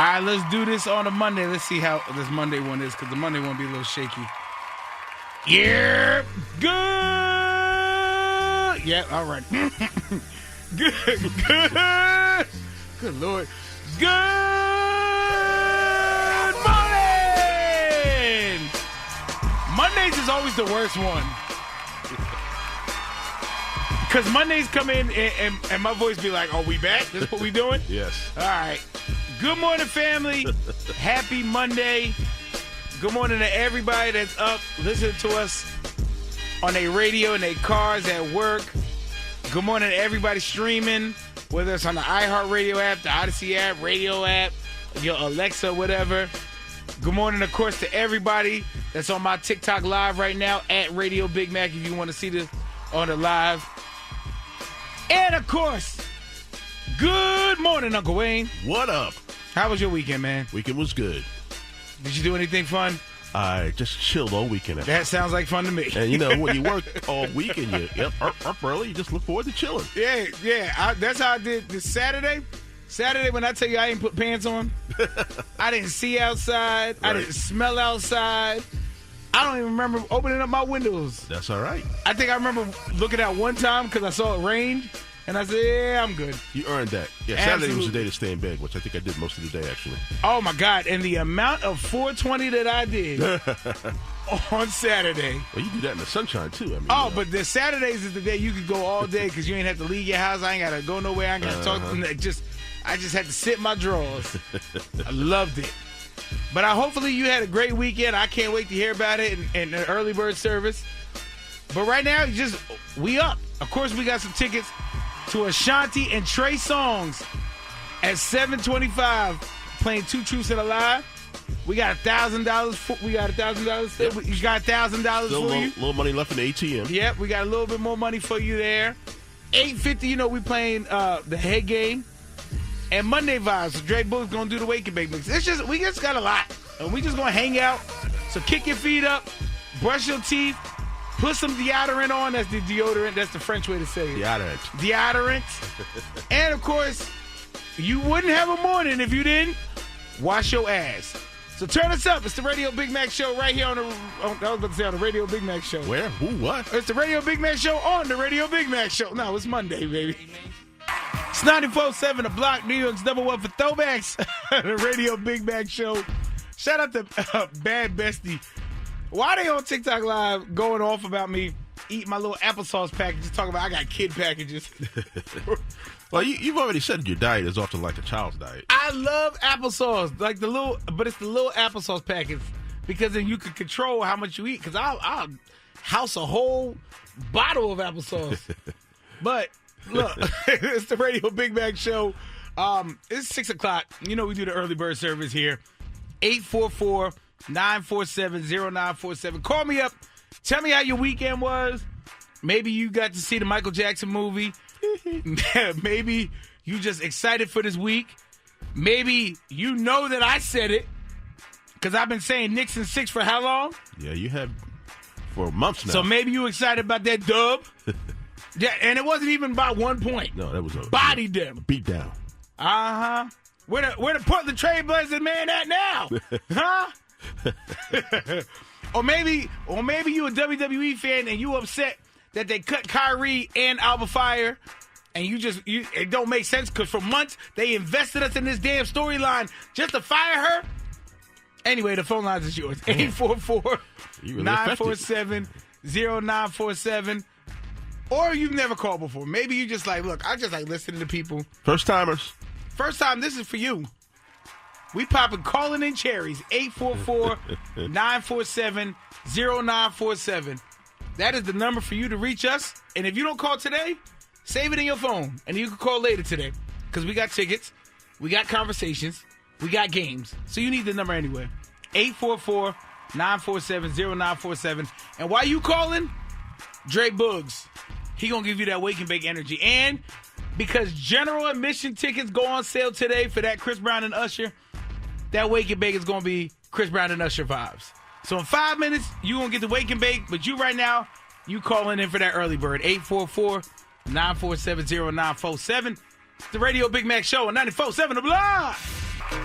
right, let's do this on a Monday. Let's see how this Monday one is, because the Monday one be a little shaky. Yeah, good. Yeah, all right. Good. Good Lord. Good morning. Mondays is always the worst one. Because Mondays come in and my voice be like, "Are we back? This is what we doing?" Yes. All right. Good morning, family. Happy Monday. Good morning to everybody that's up listening to us on their radio, in their cars, at work. Good morning to everybody streaming, whether it's on the iHeartRadio app, the Odyssey app, radio app, your Alexa, whatever. Good morning, of course, to everybody that's on my TikTok live right now, at Radio Big Mac, if you want to see this on the live. And, of course, good morning, Uncle Wayne. What up? How was your weekend, man? Weekend was good. Did you do anything fun? I just chilled all weekend. That sounds like fun to me. And, you know, when you work all weekend, you up early, you just look forward to chilling. Yeah. That's how I did this Saturday. Saturday, when I tell you I ain't put pants on, I didn't see outside. Right. I didn't smell outside. I don't even remember opening up my windows. That's all right. I think I remember looking out one time because I saw it rained, and I said, yeah, I'm good. You earned that. Yeah, Saturday was the day to stay in bed, which I think I did most of the day, actually. Oh, my God. And the amount of 420 that I did on Saturday. Well, you do that in the sunshine, too. I mean, but the Saturdays is the day you could go all day because you ain't have to leave your house. I ain't got to go nowhere. I ain't got to talk to them. I just had to sit in my drawers. I loved it. But hopefully you had a great weekend. I can't wait to hear about it in the early bird service. But right now, we up. Of course, we got some tickets to Ashanti and Trey Songz at 7:25, playing Two Truths and a Lie. We got $1,000. We got $1,000 still. Yep. You got $1,000 for you. Little money left in the ATM. Yep, we got a little bit more money for you there. $8.50. We playing the head game. And Monday vibes. So Dre Boogs gonna do the wake and bake mix. We just got a lot, and we just gonna hang out. So kick your feet up, brush your teeth, put some deodorant on. That's the deodorant. That's the French way to say it. Deodorant. And of course, you wouldn't have a morning if you didn't wash your ass. So turn us up. It's the Radio Big Mac Show right here on the Radio Big Mac Show. Where? Who? What? It's the Radio Big Mac Show on the Radio Big Mac Show. No, it's Monday, baby. It's 94.7 The Block, New York's #1 for Throwbacks. The Radio Big Mac Show. Shout out to Bad Bestie. Why they on TikTok Live going off about me eating my little applesauce packages, talking about I got kid packages? Well, you've already said your diet is often like a child's diet. I love applesauce, but it's the little applesauce packets, because then you can control how much you eat, because I'll house a whole bottle of applesauce. But look, it's the Radio Big Mac Show. It's 6 o'clock. You know we do the early bird service here. 844-947-0947. Call me up. Tell me how your weekend was. Maybe you got to see the Michael Jackson movie. Maybe you just excited for this week. Maybe you know that I said it, because I've been saying Knicks in 6 for how long? Yeah, you have for months now. So maybe you excited about that dub. Yeah, and it wasn't even by 1 point. No, that was a bodied them. Beat down. Uh-huh. Where the Portland Trail Blazers man at now? Huh? or maybe you a WWE fan and you upset that they cut Kyrie and Alba Fire, and it don't make sense, because for months they invested us in this damn storyline just to fire her. Anyway, the phone lines is yours. 844-947-0947. Or you've never called before. Maybe you just like, look, I just like listening to people. First timers. First time, this is for you. We popping calling in cherries. 844-947-0947. That is the number for you to reach us. And if you don't call today, save it in your phone. And you can call later today. Because we got tickets. We got conversations. We got games. So you need the number anyway. 844-947-0947. And while you calling, Dre Boogs, he gonna give you that wake and bake energy. And because general admission tickets go on sale today for that Chris Brown and Usher, that wake and bake is gonna be Chris Brown and Usher vibes. So in 5 minutes, you gonna get the wake and bake, but you right now, you calling in for that early bird. 844-947-0947. It's the Radio Big Mac Show on 94.7 The Block.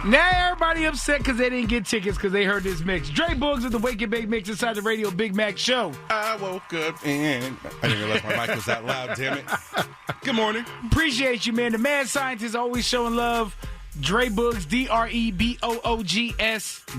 Now everybody upset because they didn't get tickets because they heard this mix. Dre Boogs with the Wake and Bake mix inside the Radio Big Mac Show. I woke up and I didn't realize my mic was that loud, damn it. Good morning. Appreciate you, man. The mad scientist always showing love. Dre Boogs, DREBOOGS,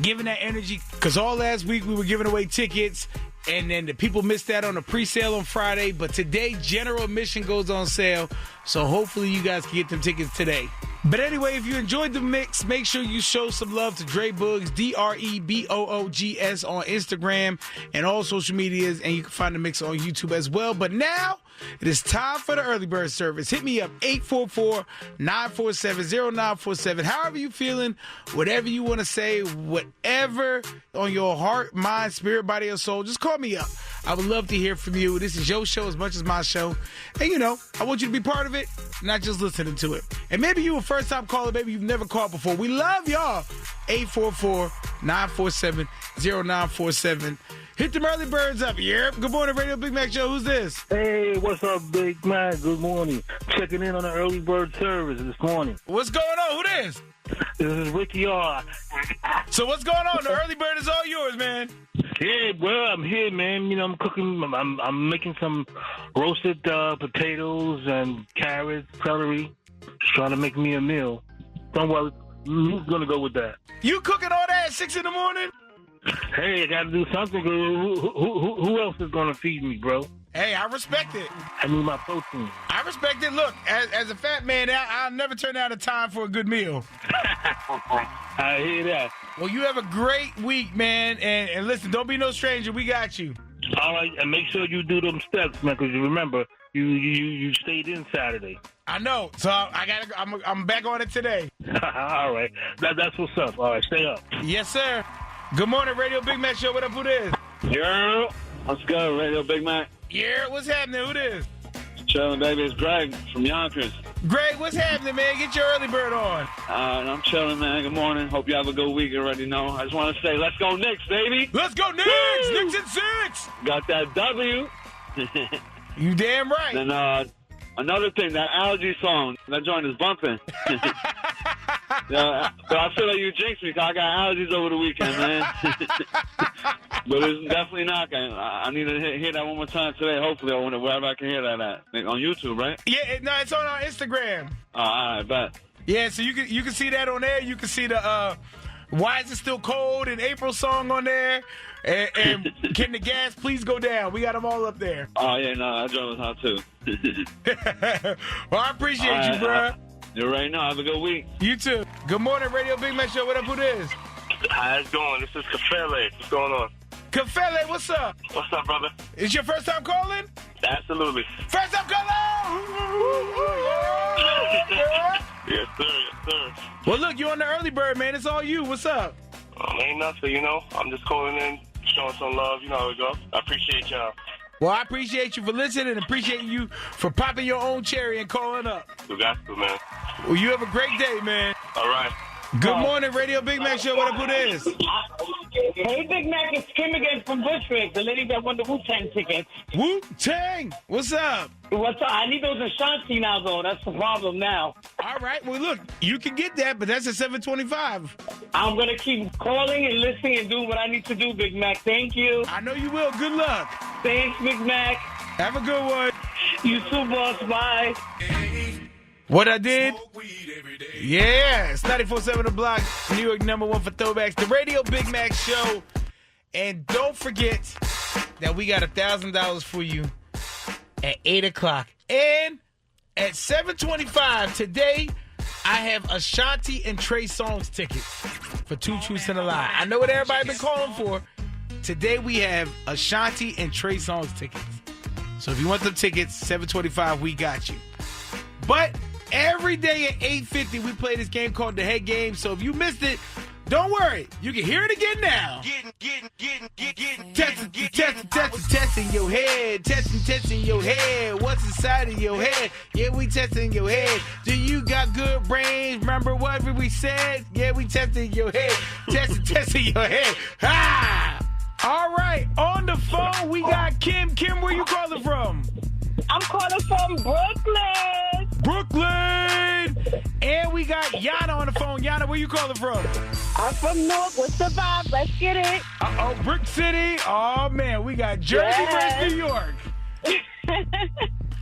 giving that energy. Because all last week we were giving away tickets, and then the people missed that on the pre-sale on Friday. But today, general admission goes on sale, so hopefully you guys can get them tickets today. But anyway, if you enjoyed the mix, make sure you show some love to Dre Boogs, DREBOOGS on Instagram and all social medias, and you can find the mix on YouTube as well. But now, it is time for the early bird service. Hit me up, 844-947-0947. However you feeling, whatever you want to say, whatever on your heart, mind, spirit, body, or soul, just call me up. I would love to hear from you. This is your show as much as my show. And, you know, I want you to be part of it, not just listening to it. And maybe you a first-time caller, maybe you've never called before. We love y'all. 844-947-0947. Hit them early birds up. Yep. Good morning, Radio Big Mac Show. Who's this? Hey, what's up, Big Mac? Good morning. Checking in on the early bird service this morning. What's going on? Who this? This is Ricky R. So what's going on? The early bird is all yours, man. Yeah, well, I'm here, man. You know, I'm cooking. I'm making some roasted potatoes and carrots, celery. Just trying to make me a meal. Don't worry. Who's going to go with that? You cooking all that at 6 in the morning? Hey, I got to do something. Who else is going to feed me, bro? Hey, I respect it. I need my protein. I respect it. Look, as a fat man, I'll never turn down a time for a good meal. I hear that. Well, you have a great week, man. And listen, don't be no stranger. We got you. All right, and make sure you do them steps, man, because you remember, you stayed in Saturday. I know. So I'm back on it today. All right. That's what's up. All right, stay up. Yes, sir. Good morning, Radio Big Mac Show. What up, who this? Yo, let's go, Radio Big Mac. Yeah, what's happening? Who this? Chilling, baby. It's Greg from Yonkers. Greg, what's happening, man? Get your early bird on. I'm chilling, man. Good morning. Hope you have a good week. You already know. I just want to say, let's go Knicks, baby. Let's go Knicks! Woo! Knicks in 6! Got that W. You damn right. Then another thing, that allergy song, that joint is bumping. Yeah, but I feel like you jinxed me because I got allergies over the weekend, man. But it's definitely not. I need to hear that one more time today, hopefully, or wherever I can hear that at. On YouTube, right? Yeah, no, it's on our Instagram. Oh, all right, bet. Yeah, so you can see that on there. You can see the Why Is It Still Cold in April song on there. And Can the Gas Please Go Down? We got them all up there. Oh, yeah, no, that joint was hot, too. Well, I appreciate you, bro. You right now. Have a good week. You too. Good morning, Radio Big Mac Show. What up, who this? How it's going? This is Kafele. What's going on? Kafele, what's up? What's up, brother? Is your first time calling? Absolutely. First time calling! Yes, sir. Yes, sir. Well, look, you on the early bird, man. It's all you. What's up? Ain't nothing, you know. I'm just calling in, showing some love. You know how we go. I appreciate y'all. Well, I appreciate you for listening and appreciate you for popping your own cherry and calling up. You got to, man. Well, you have a great day, man. All right. Good morning, Radio Big Mac Show. What up, who this? Hey, Big Mac, it's Kim again from Bushwick, the lady that won the Wu-Tang tickets. Wu-Tang, what's up? What's up? I need those Ashanti now, though. That's the problem now. All right, well, look, you can get that, but that's at $7.25. I'm going to keep calling and listening and doing what I need to do, Big Mac. Thank you. I know you will. Good luck. Thanks, Big Mac. Have a good one. You too, boss. Bye. What I did? Yeah, it's 94.7 The Block, New York #1 for Throwbacks, the Radio Big Mac Show. And don't forget that we got $1,000 for you at 8 o'clock. And at 7:25 today, I have Ashanti and Trey Songz tickets for Two Truths and a Lie. I know what everybody been calling for. Today we have Ashanti and Trey Songz tickets. So if you want them tickets, 7:25, we got you. But every day at 8:50, we play this game called the Head Game. So if you missed it, don't worry. You can hear it again now. Testing your head. Testing your head. What's inside of your head? Yeah, we testing your head. Do you got good brains? Remember what we said? Yeah, we testing your head. Testing your head. Ha! All right, on the phone, we got Kim. Kim, where you calling from? I'm calling from Brooklyn. Brooklyn! And we we got Yana on the phone. Yana, where you calling from? I'm from Newark. What's the vibe? Let's get it. Uh-oh, Brick City. Oh, man, we got Jersey versus New York.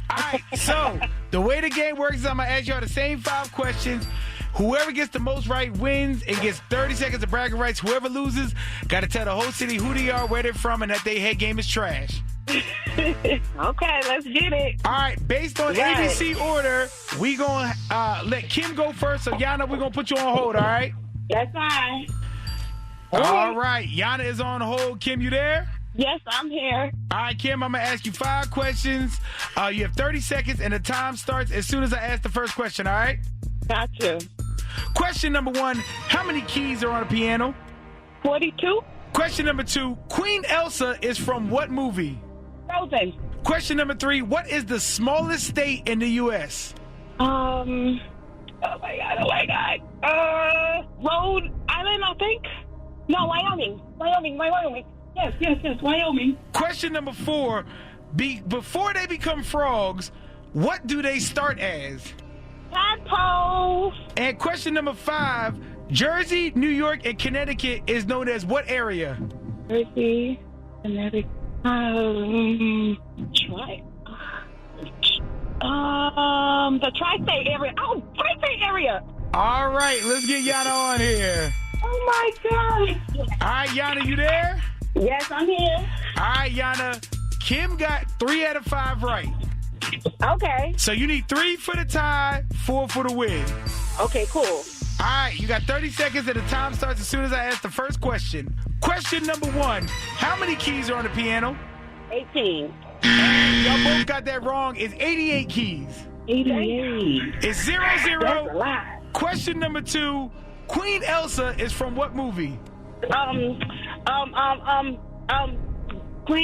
All right, so the way the game works is I'm going to ask y'all the same 5 questions. Whoever gets the most right wins and gets 30 seconds of bragging rights. Whoever loses got to tell the whole city who they are, where they're from, and that their head game is trash. Okay, let's get it. All right, based on ABC order, we going to let Kim go first. So, Yana, we're going to put you on hold, all right? That's fine. All right, Yana is on hold. Kim, you there? Yes, I'm here. All right, Kim, I'm going to ask you 5 questions. You have 30 seconds, and the time starts as soon as I ask the first question, all right? Gotcha. Question number 1, how many keys are on a piano? 42. Question number 2, Queen Elsa is from what movie? Frozen. Question number 3, what is the smallest state in the U.S.? Oh my God. Rhode Island, I think. No, Wyoming. Yes, Wyoming. Question number 4, before they become frogs, what do they start as? Tadpoles. And question number 5, Jersey, New York, and Connecticut is known as what area? Jersey, Connecticut. The tri-state area. Oh, tri-state area. All right, let's get Yana on here. Oh my God. All right, Yana, you there? Yes, I'm here. All right, Yana, Kim got 3 out of 5 right. Okay. So you need 3 for the tie, 4 for the win. Okay, cool. All right, you got 30 seconds and the time starts as soon as I ask the first question. Question number 1, how many keys are on the piano? 18. Y'all both got that wrong. It's 88 keys. 88. It's 0-0. That's a lot. Question number 2, Queen Elsa is from what movie? Queen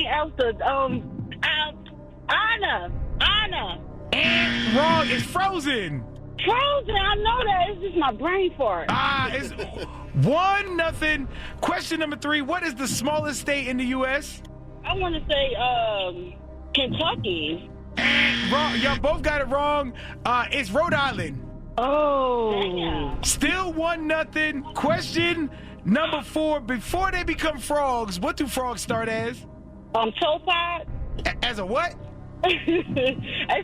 Elsa, Anna. And wrong, it's Frozen. Frozen, I know that. It's just my brain fart. It's 1-0. Question number 3, what is the smallest state in the U.S.? I want to say, Kentucky. And wrong, y'all both got it wrong. It's Rhode Island. Oh. Still 1-0. Question number 4, before they become frogs, what do frogs start as? Toe pod. As a what? Is it a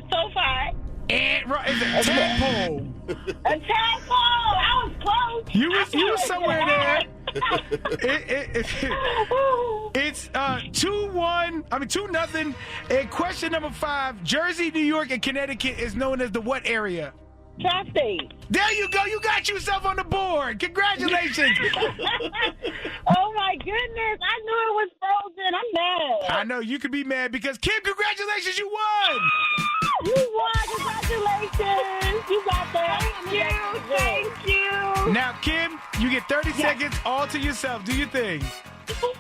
toe pod? And it's a tadpole. A tadpole. I was close. You was somewhere there. It's 2-0. And question number 5, Jersey, New York, and Connecticut is known as the what area? Tri-state. There you go. You got yourself on the board. Congratulations. Oh my goodness. I knew it was Frozen. I'm mad. I know you could be mad because Kim, congratulations, you won. You won. Congratulations. You got that. Thank you. Now, Kim, you get 30 seconds all to yourself. Do your thing.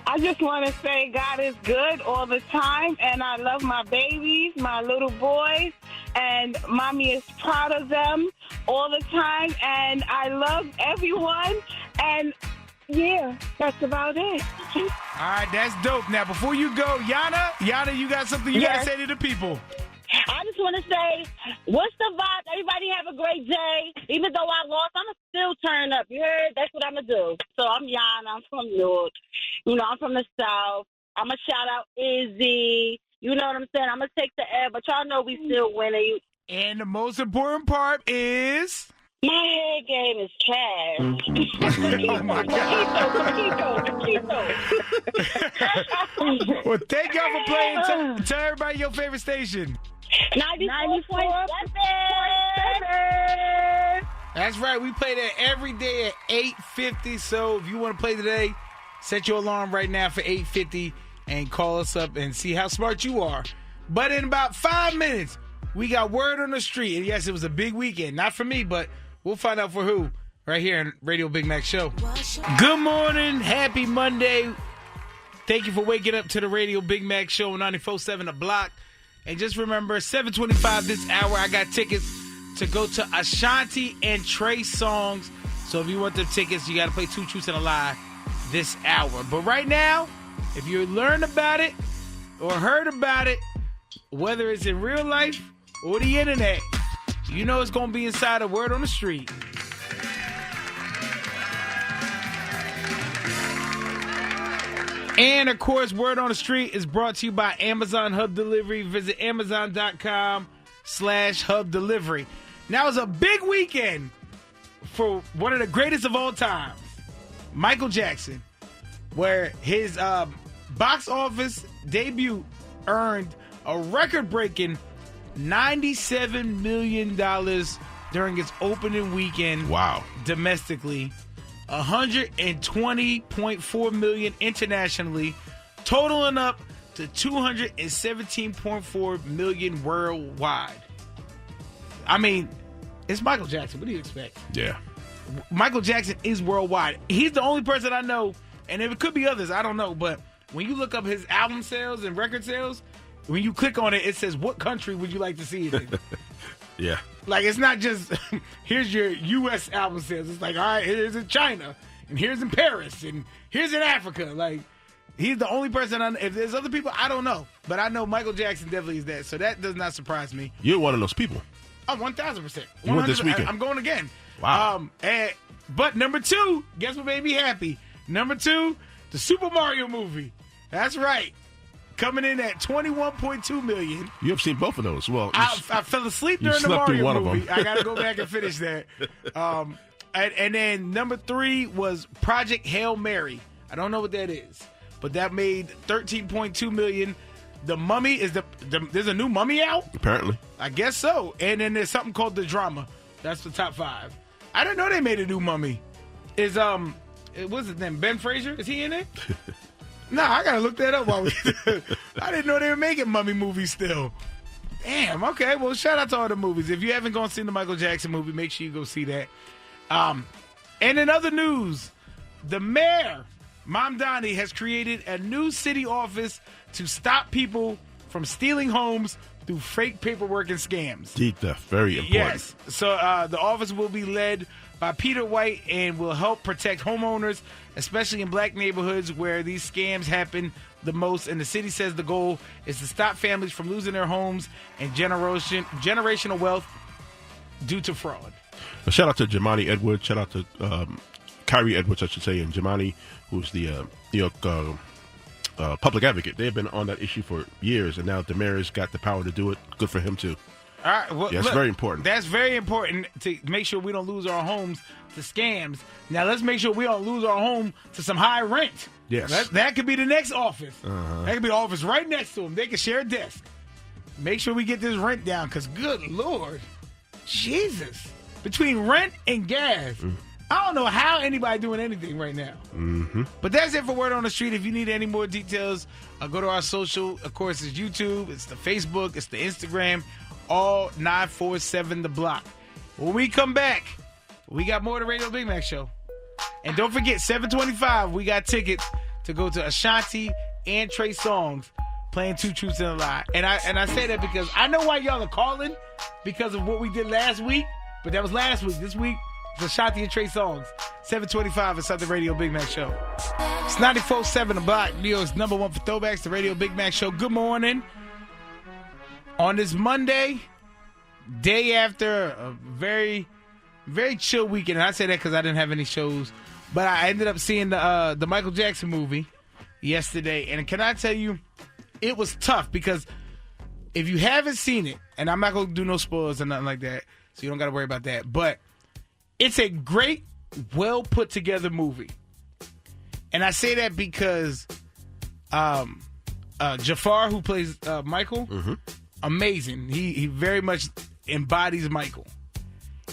I just want to say God is good all the time, and I love my babies, my little boys, and Mommy is proud of them all the time, and I love everyone, and yeah, that's about it. All right, that's dope. Now, before you go, Yana, you got something you got to say to the people. I just want to say, what's the vibe? Everybody have a great day. Even though I lost, I'm going to still turn up. You heard? That's what I'm going to do. So I'm Yana. I'm from Newark. I'm from the South. I'm going to shout out Izzy. You know what I'm saying? I'm going to take the L, but y'all know we still winning. And the most important part is... my head game is trash. Oh, my God. Well, thank y'all for playing. Tell everybody your favorite station. 94.7. That's right. We play that every day at 8:50. So if you want to play today, set your alarm right now for 8:50 and call us up and see how smart you are. But in about 5 minutes, we got word on the street. And yes, it was a big weekend. Not for me, but we'll find out for who right here on Radio Big Mac Show. Good morning. Happy Monday. Thank you for waking up to the Radio Big Mac Show on 94.7 The Block. And just remember, 7:25 this hour, I got tickets to go to Ashanti and Trey Songz. So if you want the tickets, you got to play 2 Truths and a Lie this hour. But right now, if you learned about it or heard about it, whether it's in real life or the internet, you know it's going to be inside of Word on the Street. And, of course, Word on the Street is brought to you by Amazon Hub Delivery. Visit Amazon.com/Hub Delivery. Now, it's a big weekend for one of the greatest of all times, Michael Jackson, where his box office debut earned a record-breaking $97 million during its opening weekend. Wow. Domestically. $120.4 million internationally, totaling up to $217.4 million worldwide. I mean, it's Michael Jackson. What do you expect? Yeah. Michael Jackson is worldwide. He's the only person I know, and it could be others, I don't know, but when you look up his album sales and record sales, when you click on it, it says, what country would you like to see it in? Yeah. Like, it's not just, here's your U.S. album sales. It's like, all right, here's in China, and here's in Paris, and here's in Africa. Like, he's the only person I know. If there's other people, I don't know. But I know Michael Jackson definitely is that, so that does not surprise me. You're one of those people. Oh, 1,000%. You went this weekend. I'm going again. Wow. But number 2, guess what made me happy? Number 2, the Super Mario movie. That's right. Coming in at $21.2 million. You have seen both of those. Well, I fell asleep during the slept through Mario one movie. of them. I got to go back and finish that. And then number 3 was Project Hail Mary. I don't know what that is, but that made $13.2 million. The Mummy is there's a new Mummy out? Apparently. I guess so. And then there's something called The Drama. That's the top 5. I didn't know they made a new Mummy. What's his name? Ben Fraser? Is he in it? No, I gotta look that up. I didn't know they were making Mummy movies still. Damn. Okay. Well, shout out to all the movies. If you haven't gone see the Michael Jackson movie, make sure you go see that. And in other news, the mayor, Mom Donnie, has created a new city office to stop people from stealing homes through fake paperwork and scams. Deep theft, very important. Yes. So the office will be led by Peter White and will help protect homeowners, especially in black neighborhoods where these scams happen the most. And the city says the goal is to stop families from losing their homes and generational wealth due to fraud. A shout out to Jermaine Edwards. Shout out to Kyrie Edwards, I should say, and Jermaine, who's the New York public advocate. They've been on that issue for years, and now the mayor's got the power to do it. Good for him, too. All right, well, yeah, it's very important. That's very important to make sure we don't lose our homes to scams. Now, let's make sure we don't lose our home to some high rent. Yes. That could be the next office. That could be the office right next to them. They can share a desk. Make sure we get this rent down, because good Lord, Jesus. Between rent and gas, I don't know how anybody doing anything right now. Mm-hmm. But that's it for Word on the Street. If you need any more details, go to our social. Of course, it's YouTube, it's the Facebook, it's the Instagram, all 947 The Block. When we come back, we got more of the Radio Big Mac Show. And don't forget, 725, we got tickets to go to Ashanti and Trey Songz playing Two Truths and a Lie. And I say that because I know why y'all are calling, because of what we did last week, but that was last week. This week, it's Ashanti and Trey Songz. 725 is the Radio Big Mac Show. It's 94.7 The Block, New York's number 1 for throwbacks, the Radio Big Mac Show. Good morning. On this Monday, day after a very, very chill weekend. And I say that because I didn't have any shows. But I ended up seeing the Michael Jackson movie yesterday. And can I tell you, it was tough because if you haven't seen it, and I'm not going to do no spoilers or nothing like that, so you don't got to worry about that. But it's a great, well put together movie. And I say that because Jafar, who plays Michael, amazing. He very much embodies Michael.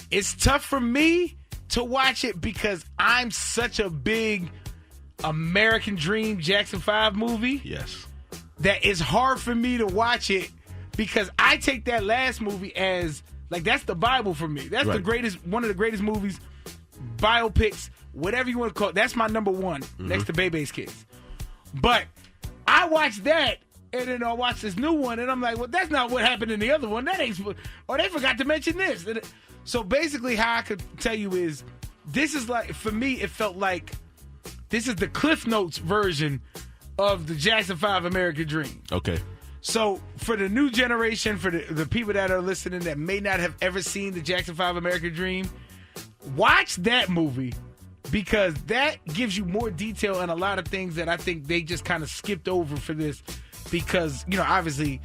It's tough for me to watch it because I'm such a big American Dream Jackson 5 movie. Yes. That it's hard for me to watch it because I take that last movie as, like, that's the Bible for me. That's right. One of the greatest movies, biopics, whatever you want to call it. That's my number one, next to Bebe's Kids. But I watched that, and then I watched this new one, and I'm like, well, that's not what happened in the other one. That ain't, or they forgot to mention this. So basically how I could tell you is, this is like, for me, it felt like this is the Cliff Notes version of the Jackson 5 American Dream. Okay. So for the new generation, for the people that are listening that may not have ever seen the Jackson 5 American Dream, watch that movie because that gives you more detail and a lot of things that I think they just kind of skipped over for this because, obviously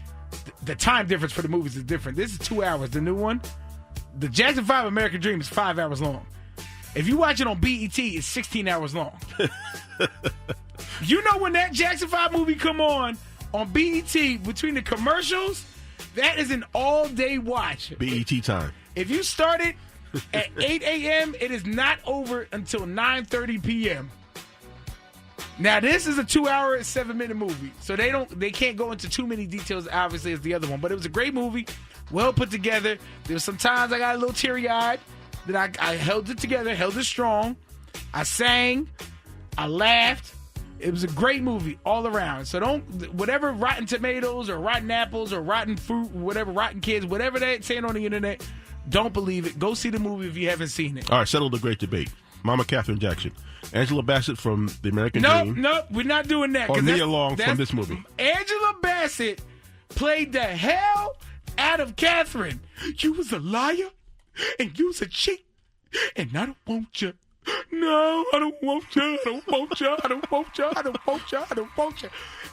the time difference for the movies is different. This is 2 hours. The new one, the Jackson 5 American Dream is 5 hours long. If you watch it on BET, it's 16 hours long. When that Jackson 5 movie come on BET, between the commercials, that is an all-day watch. BET time. If you start it at 8 a.m., it is not over until 9:30 p.m. Now, this is a 2-hour, 7-minute movie, so they can't go into too many details, obviously, as the other one. But it was a great movie, well put together. There was some times I got a little teary-eyed. Then I held it together, held it strong. I sang. I laughed. It was a great movie all around. So whatever Rotten Tomatoes or Rotten Apples or Rotten Fruit, whatever, Rotten Kids, whatever they're saying on the internet, don't believe it. Go see the movie if you haven't seen it. All right, settle the great debate. Mama Catherine Jackson. Angela Bassett from The American Dream. Nope, we're not doing that. Or Nia Long from this movie. Angela Bassett played the hell out of Catherine. You was a liar, and you was a cheat, and I don't want you. No, I don't want you. I don't want you. I don't want you. I don't want you. I don't want you.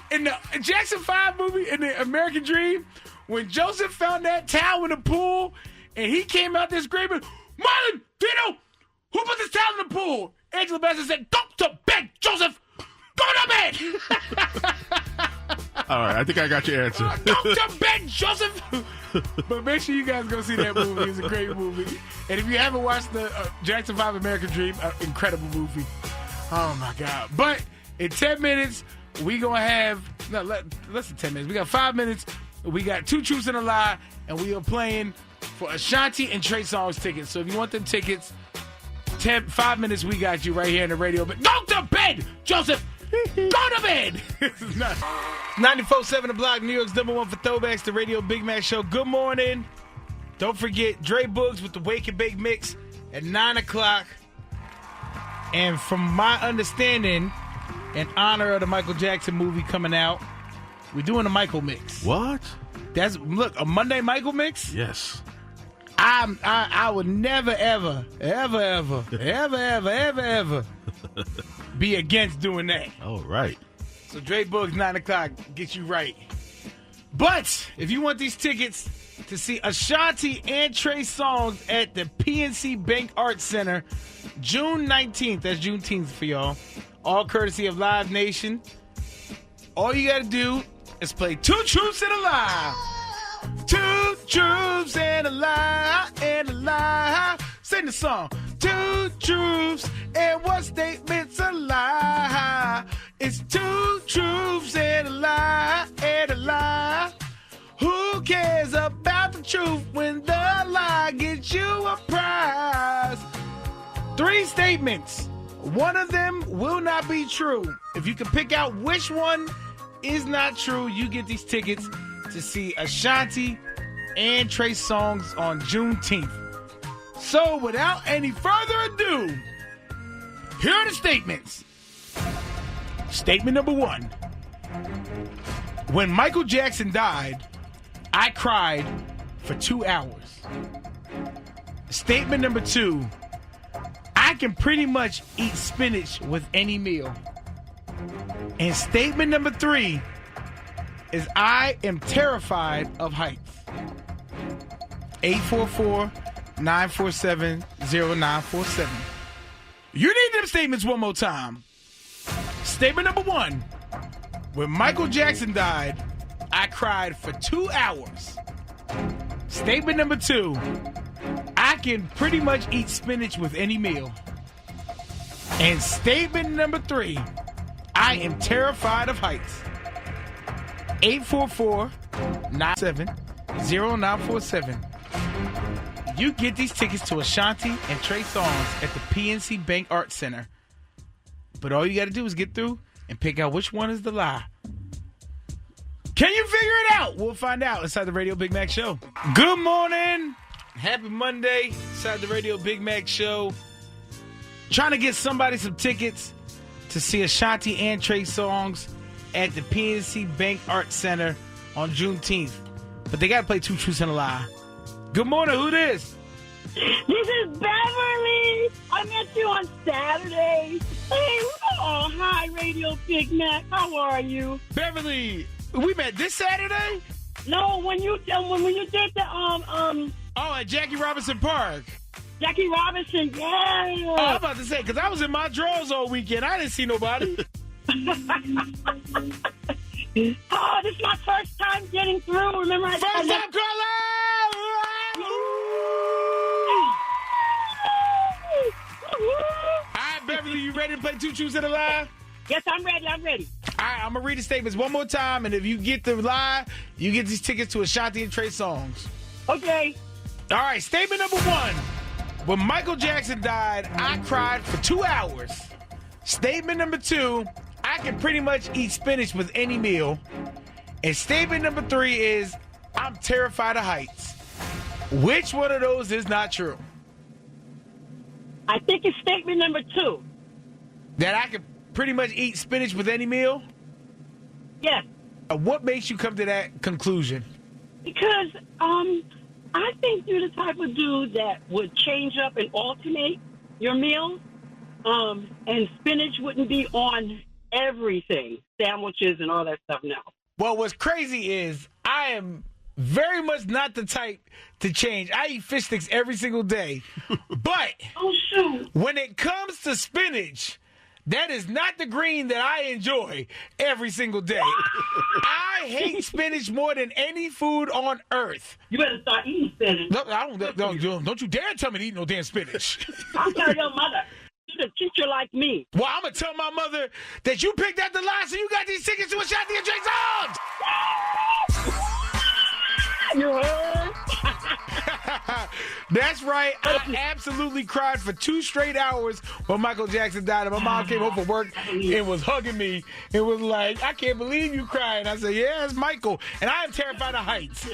In the Jackson 5 movie, in The American Dream, when Joseph found that towel in the pool, and he came out there screaming, Marlon, Tito, who put this towel in the pool? Angela Bassett said, go to bed, Joseph. Go to bed. All right, I think I got your answer. Go to bed, Joseph. But make sure you guys go see that movie. It's a great movie. And if you haven't watched the Jackson 5 American Dream, incredible movie. Oh, my God. But in 10 minutes, we going to have, less than 10 minutes. We got 5 minutes. We got 2 Truths and a Lie, and we are playing for Ashanti and Trey Songz tickets. So if you want them tickets, 5 minutes, we got you right here in the radio. But go to bed, Joseph. Go to bed. 94.7 The Block, New York's #1 for Throwbacks, the Radio Big Mac Show. Good morning. Don't forget Dre Boogs with the Wake and Bake Mix at 9 o'clock. And from my understanding, in honor of the Michael Jackson movie coming out, we're doing a Michael mix. What? Look, a Monday Michael mix? Yes. I would never, ever be against doing that. All right. So Dre Boogs, 9 o'clock, get you right. But if you want these tickets to see Ashanti and Trey Songz at the PNC Arts Center, June 19th, that's Juneteenth for y'all, all courtesy of Live Nation, all you got to do is play 2 Truths and a Lie. 2 truths and a lie, and a lie. Sing the song. 2 truths and one statement's a lie. It's 2 truths and a lie, and a lie. Who cares about the truth when the lie gets you a prize? 3 statements. One of them will not be true. If you can pick out which one is not true, you get these tickets to see Ashanti and Trey Songz on Juneteenth. So, without any further ado, here are the statements. Statement number 1. When Michael Jackson died, I cried for 2 hours. Statement number 2. I can pretty much eat spinach with any meal. And statement number 3 is I am terrified of heights. 844-947-0947. You need them statements one more time. Statement number 1. When Michael Jackson died, I cried for 2 hours. Statement number 2. I can pretty much eat spinach with any meal. And statement number 3. I am terrified of heights. 844-947-0947. You get these tickets to Ashanti and Trey Songz at the PNC Arts Center. But all you got to do is get through and pick out which one is the lie. Can you figure it out? We'll find out inside the Radio Big Mac Show. Good morning. Happy Monday. Inside the Radio Big Mac Show. Trying to get somebody some tickets to see Ashanti and Trey Songz at the PNC Arts Center on Juneteenth. But they got to play Two Truths and a Lie. Good morning. Who this? This is Beverly. I met you on Saturday. Hey, oh, hi, Radio Big Mac. How are you? Beverly, we met this Saturday? No, when you did the Oh, at Jackie Robinson Park. Jackie Robinson, yeah. Oh, I'm about to say, because I was in my drawers all weekend. I didn't see nobody. Oh, this is my first time getting through. Remember, First time caller! All right, Beverly, you ready to play Two Truths and a Lie? Yes, I'm ready. All right, I'm going to read the statements one more time, and if you get the lie, you get these tickets to Ashanti and Trey Songz. Okay. All right, statement number one. When Michael Jackson died, I cried for 2 hours. Statement number two, I can pretty much eat spinach with any meal. And statement number three is, I'm terrified of heights. Which one of those is not true? I think it's statement number two. That I can pretty much eat spinach with any meal? Yes. What makes you come to that conclusion? Because I think you're the type of dude that would change up and alternate your meals, and spinach wouldn't be on everything, sandwiches and all that stuff now. Well, what's crazy is I am very much not the type to change. I eat fish sticks every single day. But Oh, shoot. when it comes to spinach, that is not the green that I enjoy every single day. I hate spinach more than any food on earth. You better start eating spinach. No, don't you dare tell me to eat no damn spinach. I'll tell your mother. She's a teacher like me. Well, I'm going to tell my mother that you picked out the line, so you got these tickets to Ashanti and Trey Songz. You heard? That's right. I absolutely cried for 2 straight hours when Michael Jackson died. And my mom came home from work and was hugging me and was like, I can't believe you crying. I said, yeah, it's Michael. And I am terrified of heights.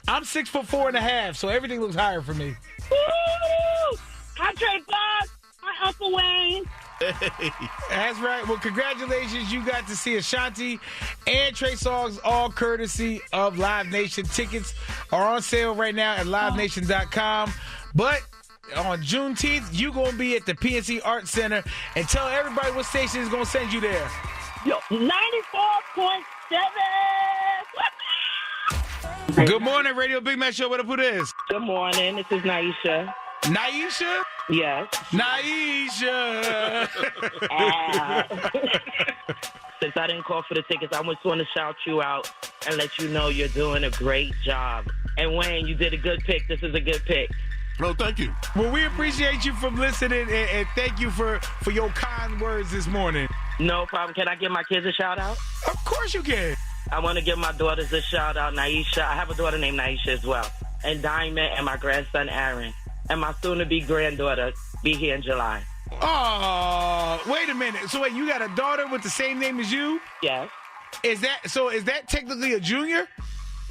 I'm 6'4.5", so everything looks higher for me. Woo! Hi, Trey Boogs. Hi, Uncle Wayne. That's right. Well, congratulations. You got to see Ashanti and Trey Songz, all courtesy of Live Nation. Tickets are on sale right now at livenation.com. But on Juneteenth, you're going to be at the PNC Arts Center. And tell everybody what station is going to send you there. Yo, 94.7. Good morning, Radio Big Mac Show. What up, who this? Good morning. This is Naisha. Naisha? Yes. Naisha. Since I didn't call for the tickets, I just want to shout you out and let you know you're doing a great job. And Wayne, you did a good pick. This is a good pick. No, thank you. Well, we appreciate you for listening, and thank you for your kind words this morning. No problem. Can I give my kids a shout out? Of course you can. I want to give my daughters a shout out, Naisha. I have a daughter named Naisha as well. And Diamond and my grandson, Aaron. And my soon-to-be granddaughter be here in July. Oh, wait a minute. So wait, you got a daughter with the same name as you? Yes. Is that technically a junior?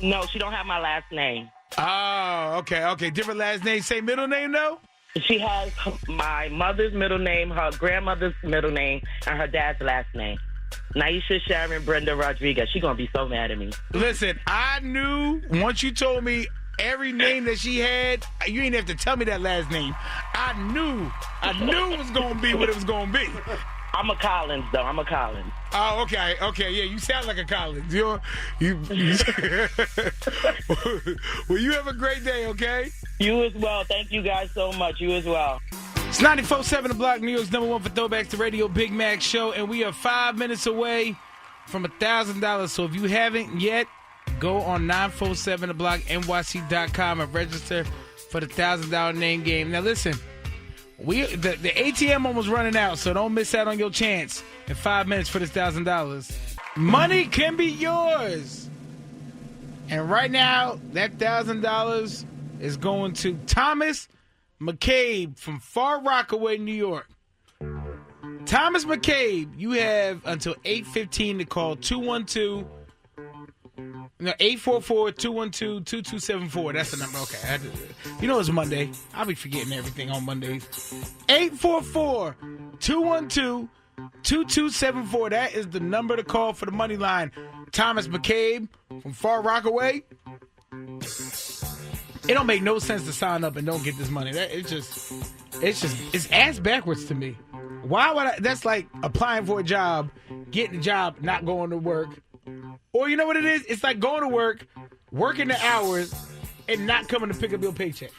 No, she don't have my last name. Oh, okay. Different last name, same middle name though? She has my mother's middle name, her grandmother's middle name, and her dad's last name. Naisha Sharon Brenda Rodriguez. She's going to be so mad at me. Listen, I knew once you told me every name that she had, you didn't have to tell me that last name. I knew it was going to be what it was going to be. I'm a Collins, though. I'm a Collins. Oh, okay. Yeah, you sound like a Collins. You Well, you have a great day, okay? You as well. Thank you guys so much. You as well. It's 94.7 The Block, New York's #1 for Throwbacks, the Radio Big Mac Show, and we are 5 minutes away from $1,000. So if you haven't yet, go on 947theblocknyc.com and register for the $1,000 name game. Now listen, the ATM almost running out, so don't miss out on your chance in 5 minutes for this $1,000. Money can be yours. And right now, that $1,000 is going to Thomas McCabe from Far Rockaway, New York. Thomas McCabe, you have until 8:15 to call 844-212-2274. That's the number. Okay. You know it's Monday. I'll be forgetting everything on Mondays. 844-212-2274. That is the number to call for the money line. Thomas McCabe from Far Rockaway. It don't make no sense to sign up and don't get this money. It's ass backwards to me. Why would I? That's like applying for a job, getting a job, not going to work. Or you know what it is? It's like going to work, working the hours, and not coming to pick up your paycheck.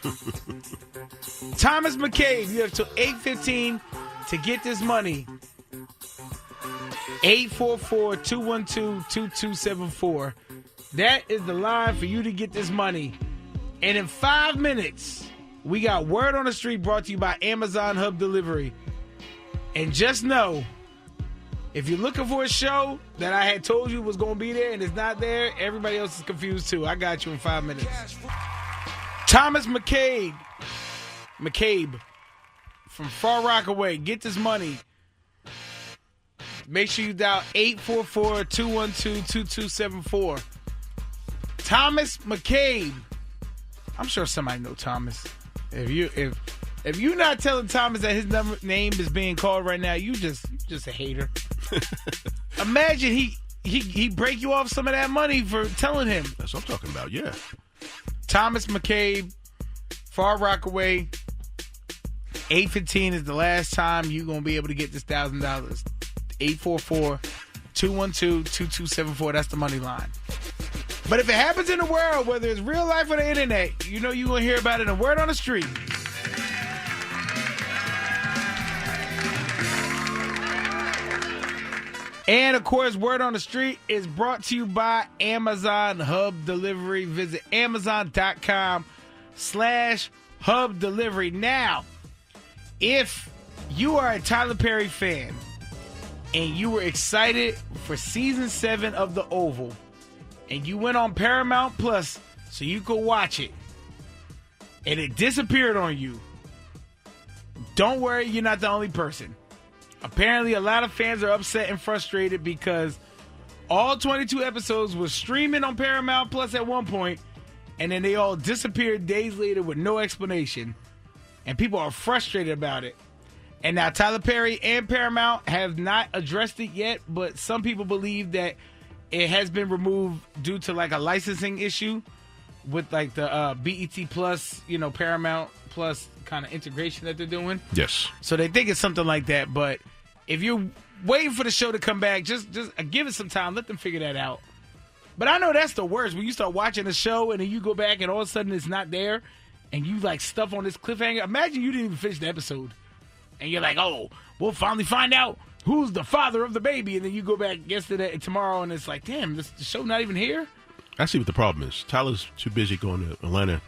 Thomas McCabe, you have till 8:15 to get this money. 844-212-2274. That is the line for you to get this money. And in 5 minutes, we got Word on the Street brought to you by Amazon Hub Delivery. And just know, if you're looking for a show that I had told you was going to be there and it's not there, everybody else is confused too. I got you in 5 minutes. Thomas McCabe from Far Rockaway, get this money. Make sure you dial 844-212-2274. Thomas McCabe. I'm sure somebody know Thomas. If you're not telling Thomas that his name is being called right now, you just a hater. Imagine he break you off some of that money for telling him. That's what I'm talking about, yeah. Thomas McCabe, Far Rockaway, 8:15 is the last time you're going to be able to get this $1,000. 844-212-2274. That's the money line. But if it happens in the world, whether it's real life or the internet, you know you're going to hear about it in Word on the Street. And, of course, Word on the Street is brought to you by Amazon Hub Delivery. Visit Amazon.com/Hub Delivery. Now, if you are a Tyler Perry fan and you were excited for Season 7 of The Oval, and you went on Paramount Plus so you could watch it, and it disappeared on you, don't worry, you're not the only person. Apparently, a lot of fans are upset and frustrated because all 22 episodes were streaming on Paramount Plus at one point, and then they all disappeared days later with no explanation. And people are frustrated about it. And now Tyler Perry and Paramount have not addressed it yet, but some people believe that it has been removed due to like a licensing issue with like the BET Plus, Paramount Plus kind of integration that they're doing. Yes. So they think it's something like that, but if you're waiting for the show to come back, just give it some time. Let them figure that out. But I know that's the worst, when you start watching a show and then you go back and all of a sudden it's not there and you like stuff on this cliffhanger. Imagine you didn't even finish the episode and you're like, oh, we'll finally find out who's the father of the baby. And then you go back tomorrow and it's like, damn, the show not even here? I see what the problem is. Tyler's too busy going to Atlanta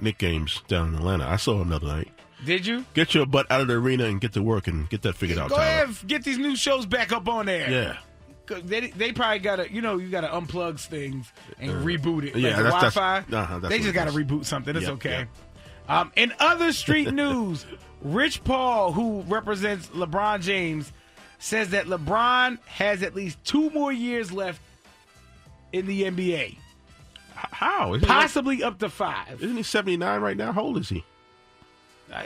Knicks games down in Atlanta. I saw him the other night. Did you? Get your butt out of the arena and get to work and get that figured out, Go Tyler. ahead, get these new shows back up on there. Yeah. They probably got to, you got to unplug things and reboot it. Yeah, like that's Wi-Fi. They just got to reboot something. It's okay. Yeah. In other street news, Rich Paul, who represents LeBron James, says that LeBron has at least 2 more years left in the NBA. How? Possibly up to 5. Isn't he 79 right now? How old is he?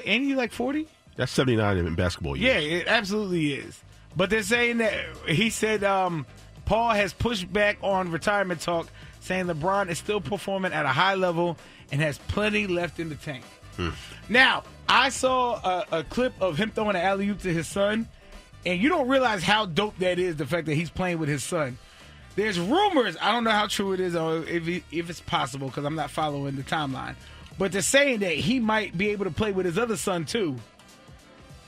Ain't he like 40? That's 79 in basketball years. Yeah, it absolutely is. But they're saying that he said Paul has pushed back on retirement talk, saying LeBron is still performing at a high level and has plenty left in the tank. Now, I saw a clip of him throwing an alley-oop to his son, and you don't realize how dope that is, the fact that he's playing with his son. There's rumors, I don't know how true it is or if it's possible because I'm not following the timeline, but they're saying that he might be able to play with his other son too.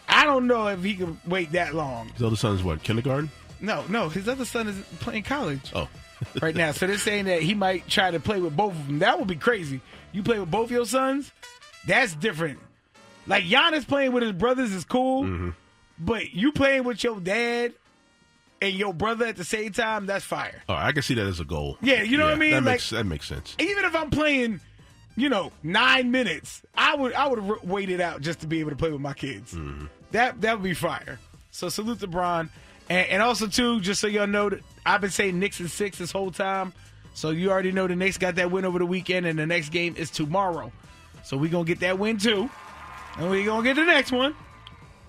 I don't know if he can wait that long. His other son's what, kindergarten? No, his other son is playing college right now. So they're saying that he might try to play with both of them. That would be crazy. You play with both your sons? That's different. Like Giannis playing with his brothers is cool, but you playing with your dad and your brother at the same time, that's fire. Oh, I can see that as a goal. Yeah, you know what I mean? That makes sense. Even if I'm playing, 9 minutes, I would have waited out just to be able to play with my kids. That would be fire. So salute to Bron. And also, too, just so y'all know, that I've been saying Knicks in 6 this whole time. So you already know the Knicks got that win over the weekend, and the next game is tomorrow. So we're going to get that win, too. And we're going to get the next one.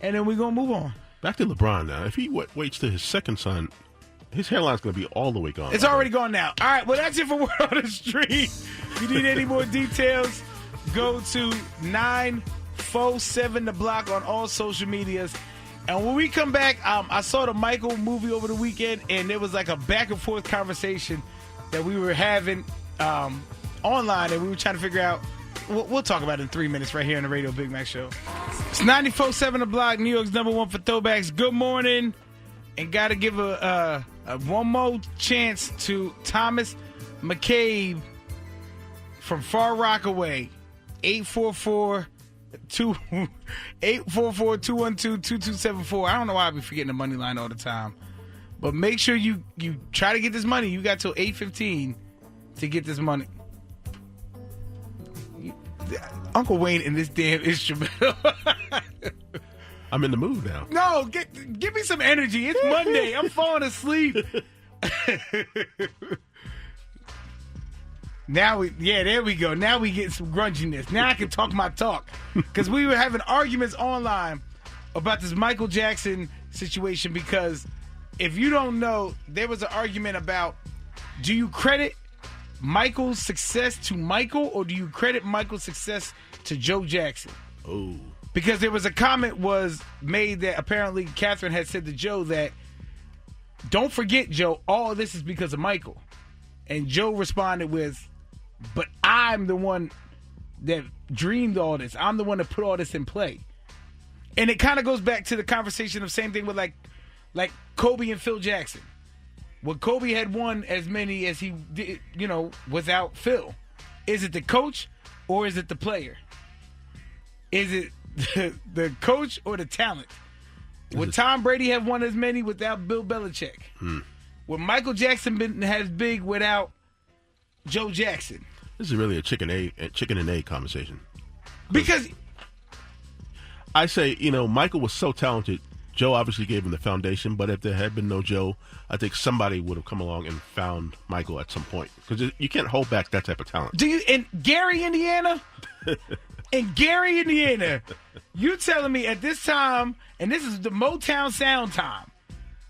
And then we're going to move on. Back to LeBron now. If he waits till his second son His hairline's going to be all the way gone. It's already gone now. All right, well, that's it for Word on the Street. If you need any more details, go to 947 The Block on all social medias. And when we come back, I saw the Michael movie over the weekend, and there was like a back-and-forth conversation that we were having online, and we were trying to figure out. We'll talk about it in 3 minutes right here on the Radio Big Mac Show. It's 94.7 The Block, New York's #1 for throwbacks. Good morning. And got to give a one more chance to Thomas McCabe from Far Rockaway, 844-212-2274. I don't know why I be forgetting the money line all the time. But make sure you try to get this money. You got till 8:15 to get this money. Uncle Wayne and this damn instrumental. I'm in the mood now. No, give me some energy. It's Monday. I'm falling asleep. There we go. Now we get some grunginess. Now I can talk my talk. Because we were having arguments online about this Michael Jackson situation, because if you don't know, there was an argument about, do you credit Michael's success to Michael, or do you credit Michael's success to Joe Jackson? Oh. Because there was a comment was made that apparently Catherine had said to Joe that, don't forget, Joe, all of this is because of Michael. And Joe responded with, but I'm the one that dreamed all this. I'm the one that put all this in play. And it kind of goes back to the conversation of same thing with like Kobe and Phil Jackson. Well, Kobe had won as many as he did, without Phil. Is it the coach or is it the player? Is it the coach or the talent? Would Tom Brady have won as many without Bill Belichick? Would Michael Jackson been as big without Joe Jackson? This is really a chicken and egg conversation. Because I say, Michael was so talented. Joe obviously gave him the foundation, but if there had been no Joe, I think somebody would have come along and found Michael at some point. Because you can't hold back that type of talent. In Gary, Indiana? In Gary, Indiana, you telling me at this time, and this is the Motown sound time,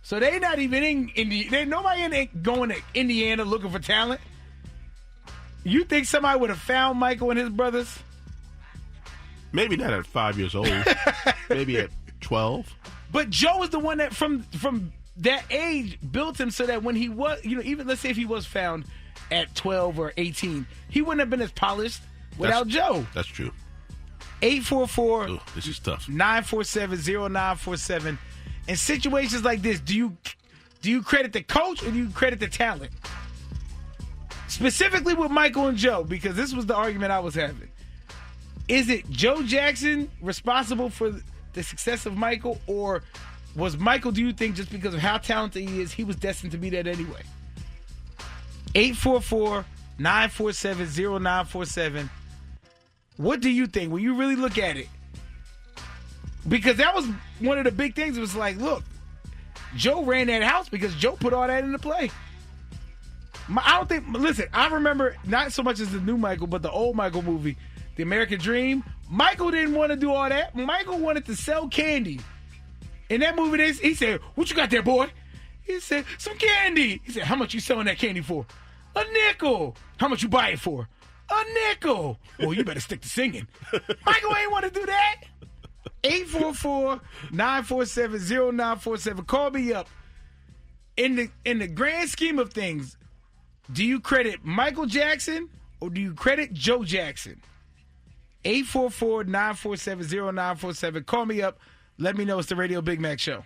so they not even in Indiana. Nobody ain't going to Indiana looking for talent. You think somebody would have found Michael and his brothers? Maybe not at 5 years old. Maybe at 12. But Joe is the one that from that age built him so that when he was, even let's say if he was found at 12 or 18, he wouldn't have been as polished without Joe. That's true. 844. Ooh, this is tough. 947-0947. In situations like this, do you credit the coach or do you credit the talent? Specifically with Michael and Joe, because this was the argument I was having. Is it Joe Jackson responsible for the success of Michael, or was Michael, do you think, just because of how talented he is, he was destined to be that anyway? 844-947-0947. What do you think when you really look at it? Because that was one of the big things. It was like, look, Joe ran that house because Joe put all that into play. I remember not so much as the new Michael, but the old Michael movie, The American Dream. Michael didn't want to do all that. Michael wanted to sell candy. In that movie, he said, what you got there, boy? He said, some candy. He said, how much you selling that candy for? A nickel. How much you buy it for? A nickel. Well, you better stick to singing. Michael ain't want to do that. 844-947-0947. Call me up. In the grand scheme of things, do you credit Michael Jackson or do you credit Joe Jackson? 844-947-0947. Call me up. Let me know. It's the Radio Big Mac Show.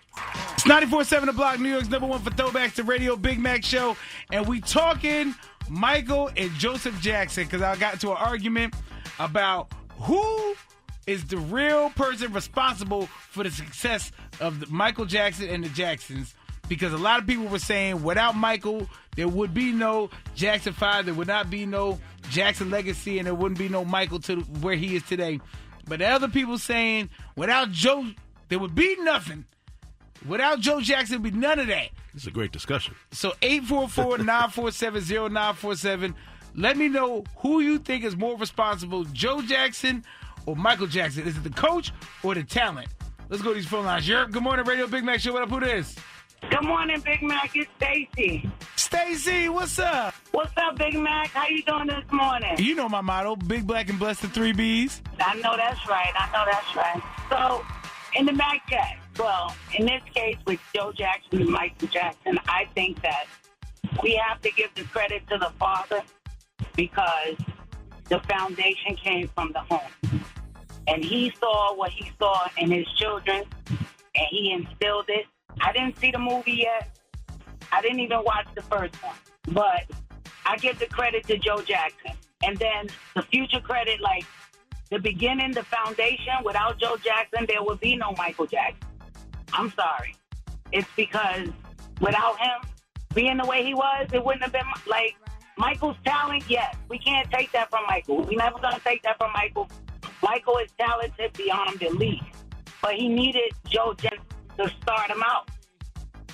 It's 94.7 The Block, New York's #1 for throwbacks, the Radio Big Mac Show. And we talking Michael and Joseph Jackson, because I got into an argument about who is the real person responsible for the success of Michael Jackson and the Jacksons. Because a lot of people were saying without Michael, there would be no Jackson 5, there would not be no Jackson legacy, and there wouldn't be no Michael to where he is today. But the other people saying without Joe, there would be nothing. Without Joe Jackson, there would be none of that. This is a great discussion. So 844-947-0947. Let me know who you think is more responsible, Joe Jackson or Michael Jackson. Is it the coach or the talent? Let's go to these phone lines. Europe, good morning, Radio Big Mac Show. What up, who this? Good morning, Big Mac. It's Stacy. Stacy, what's up? What's up, Big Mac? How you doing this morning? You know my motto, big, black, and blessed, the 3 Bs. I know that's right. So, in the Mac chat, well, in this case with Joe Jackson and Michael Jackson, I think that we have to give the credit to the father because the foundation came from the home. And he saw what he saw in his children, and he instilled it. I didn't see the movie yet. I didn't even watch the first one. But I give the credit to Joe Jackson. And then the future credit, like the beginning, the foundation, without Joe Jackson, there would be no Michael Jackson. I'm sorry. It's because without him being the way he was, it wouldn't have been like Michael's talent. Yes, we can't take that from Michael. We're never going to take that from Michael. Michael is talented beyond belief. But he needed Joe Jackson to start him out.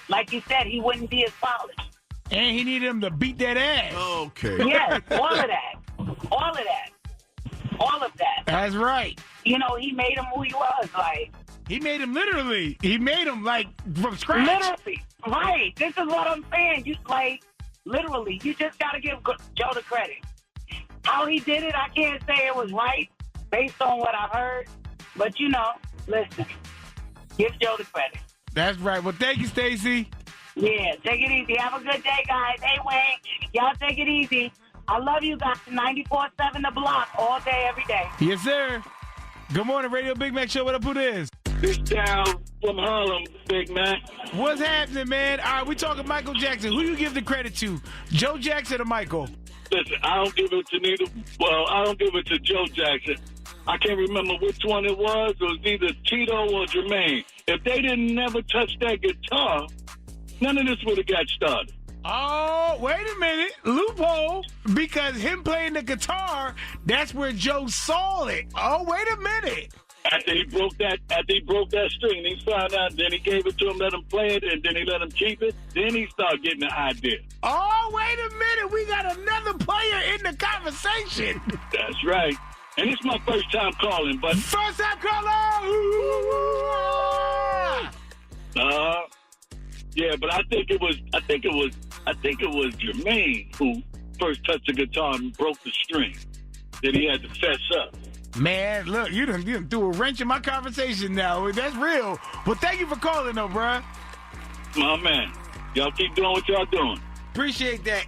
Like you said, he wouldn't be as polished. And he needed him to beat that ass. Okay. Yes, all of that. All of that. That's right. You know, he made him who he was. Like, he made him literally. He made him like from scratch. Literally. Right. This is what I'm saying. You like literally. You just got to give Joe the credit. How he did it, I can't say it was right based on what I've heard. But you know, listen, give Joe the credit. That's right. Well, thank you, Stacy. Yeah, take it easy. Have a good day, guys. Hey, Wayne, y'all take it easy. I love you guys. 94.7 The Block all day, every day. Yes, sir. Good morning, Radio Big Mac Show. What up, who this? It's down from Harlem, Big Mac. What's happening, man? All right, we talking Michael Jackson. Who you give the credit to? Joe Jackson or Michael? Listen, I don't give it to neither. Well, I don't give it to Joe Jackson. I can't remember which one it was. It was either Tito or Jermaine. If they didn't never touch that guitar, none of this would have got started. Oh, wait a minute. Loophole. Because him playing the guitar, that's where Joe saw it. Oh, wait a minute. After he broke that string, he found out, then he gave it to him, let him play it, and then he let him keep it. Then he started getting the idea. Oh, wait a minute. We got another player in the conversation. That's right. And it's my first time calling, but first time caller. Yeah, but I think it was Jermaine who first touched the guitar and broke the string. Then he had to fess up. Man, look, you done threw a wrench in my conversation now. That's real. Well, thank you for calling, though, bruh. My man, y'all keep doing what y'all doing. Appreciate that.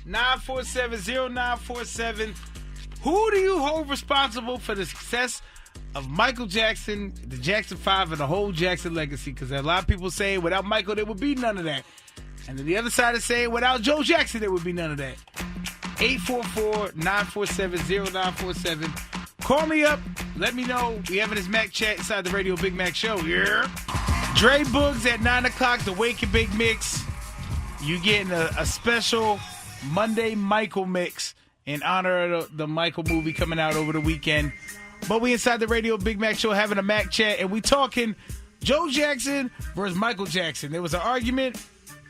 844-947-0947. Who do you hold responsible for the success of Michael Jackson, the Jackson 5, and the whole Jackson legacy? Because a lot of people say without Michael, there would be none of that. And then the other side is saying without Joe Jackson, there would be none of that. 844-947-0947. Call me up. Let me know. We having this Mac chat inside the Radio Big Mac Show. Yeah. Dre Boogs at 9 o'clock, the Wake and Bake Mix. You getting a special Monday Michael mix in honor of the Michael movie coming out over the weekend. But we inside the Radio Big Mac Show having a Mac chat, and we talking Joe Jackson versus Michael Jackson. There was an argument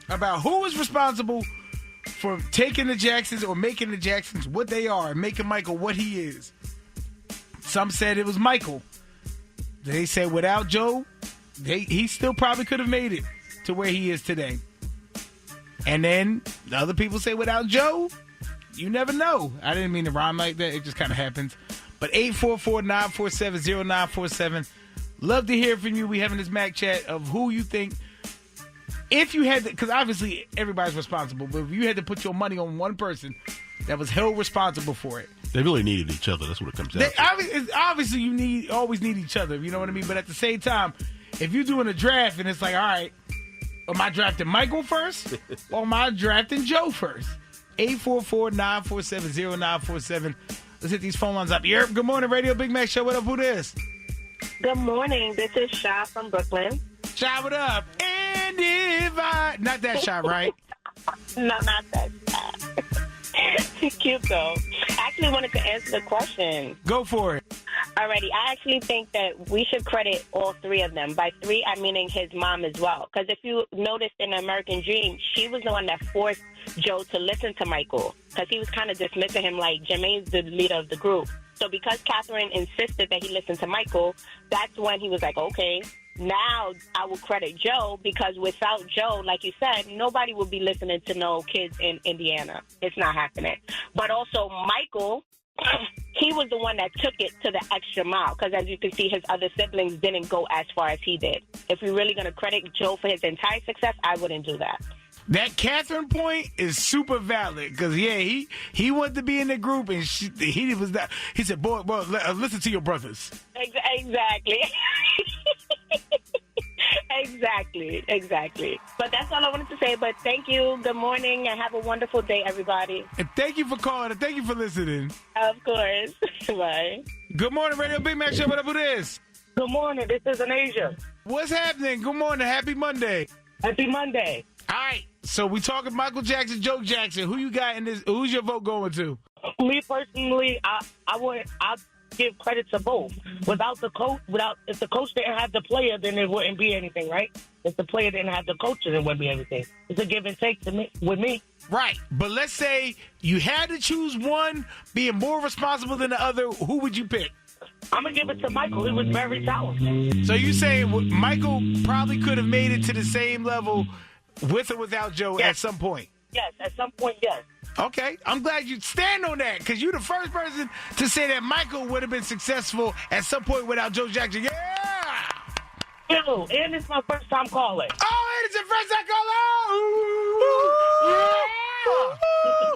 about who was responsible for taking the Jacksons or making the Jacksons what they are and making Michael what he is. Some said it was Michael. They said without Joe, he still probably could have made it to where he is today. And then the other people say without Joe, you never know. I didn't mean to rhyme like that. It just kind of happens. But 844-947-0947. Love to hear from you. We having this Mac chat of who you think, if you had to, because obviously everybody's responsible, but if you had to put your money on one person that was held responsible for it. They really needed each other. That's what it comes down to. Obviously, you always need each other. You know what I mean? But at the same time, if you're doing a draft and it's like, all right, am I drafting Michael first or am I drafting Joe first? 844-947-0947. Let's hit these phone lines up. Yerp, good morning, Radio Big Mac Show. What up, who this? Good morning. This is Sha from Brooklyn. Sha, what up? And if I... Not that Sha, right? No, not that Sha. Cute, though. I actually wanted to answer the question. Go for it. Alrighty. I actually think that we should credit all three of them. By three, I'm meaning his mom as well. Because if you noticed in American Dream, she was the one that forced Joe to listen to Michael. Because he was kind of dismissing him like Jermaine's the leader of the group. So because Catherine insisted that he listen to Michael, that's when he was like, okay, now I will credit Joe because without Joe, like you said, nobody would be listening to no kids in Indiana. It's not happening. But also Michael, he was the one that took it to the extra mile because as you can see, his other siblings didn't go as far as he did. If we're really going to credit Joe for his entire success, I wouldn't do that. That Catherine point is super valid because he wanted to be in the group and he was that. He said, "Boy, listen to your brothers." Exactly. Exactly. But that's all I wanted to say. But thank you. Good morning and have a wonderful day, everybody. And thank you for calling and thank you for listening. Of course. Bye. Good morning, Radio Big Mac Show. What up with this? Good morning. This is Anasia. What's happening? Good morning. Happy Monday. Happy Monday. All right. So we talking Michael Jackson, Joe Jackson. Who you got in this? Who's your vote going to? Me personally, I give credit to both. Without the coach, if the coach didn't have the player, then it wouldn't be anything, right? If the player didn't have the coach, then it wouldn't be anything. It's a give and take with me. Right. But let's say you had to choose one being more responsible than the other. Who would you pick? I'm going to give it to Michael. He was very talented. So you say Michael probably could have made it to the same level with or without Joe at some point? Yes, at some point, yes. Okay. I'm glad you stand on that because you're the first person to say that Michael would have been successful at some point without Joe Jackson. Yeah! Yo, and it's my first time calling. Oh, and it's your first time calling!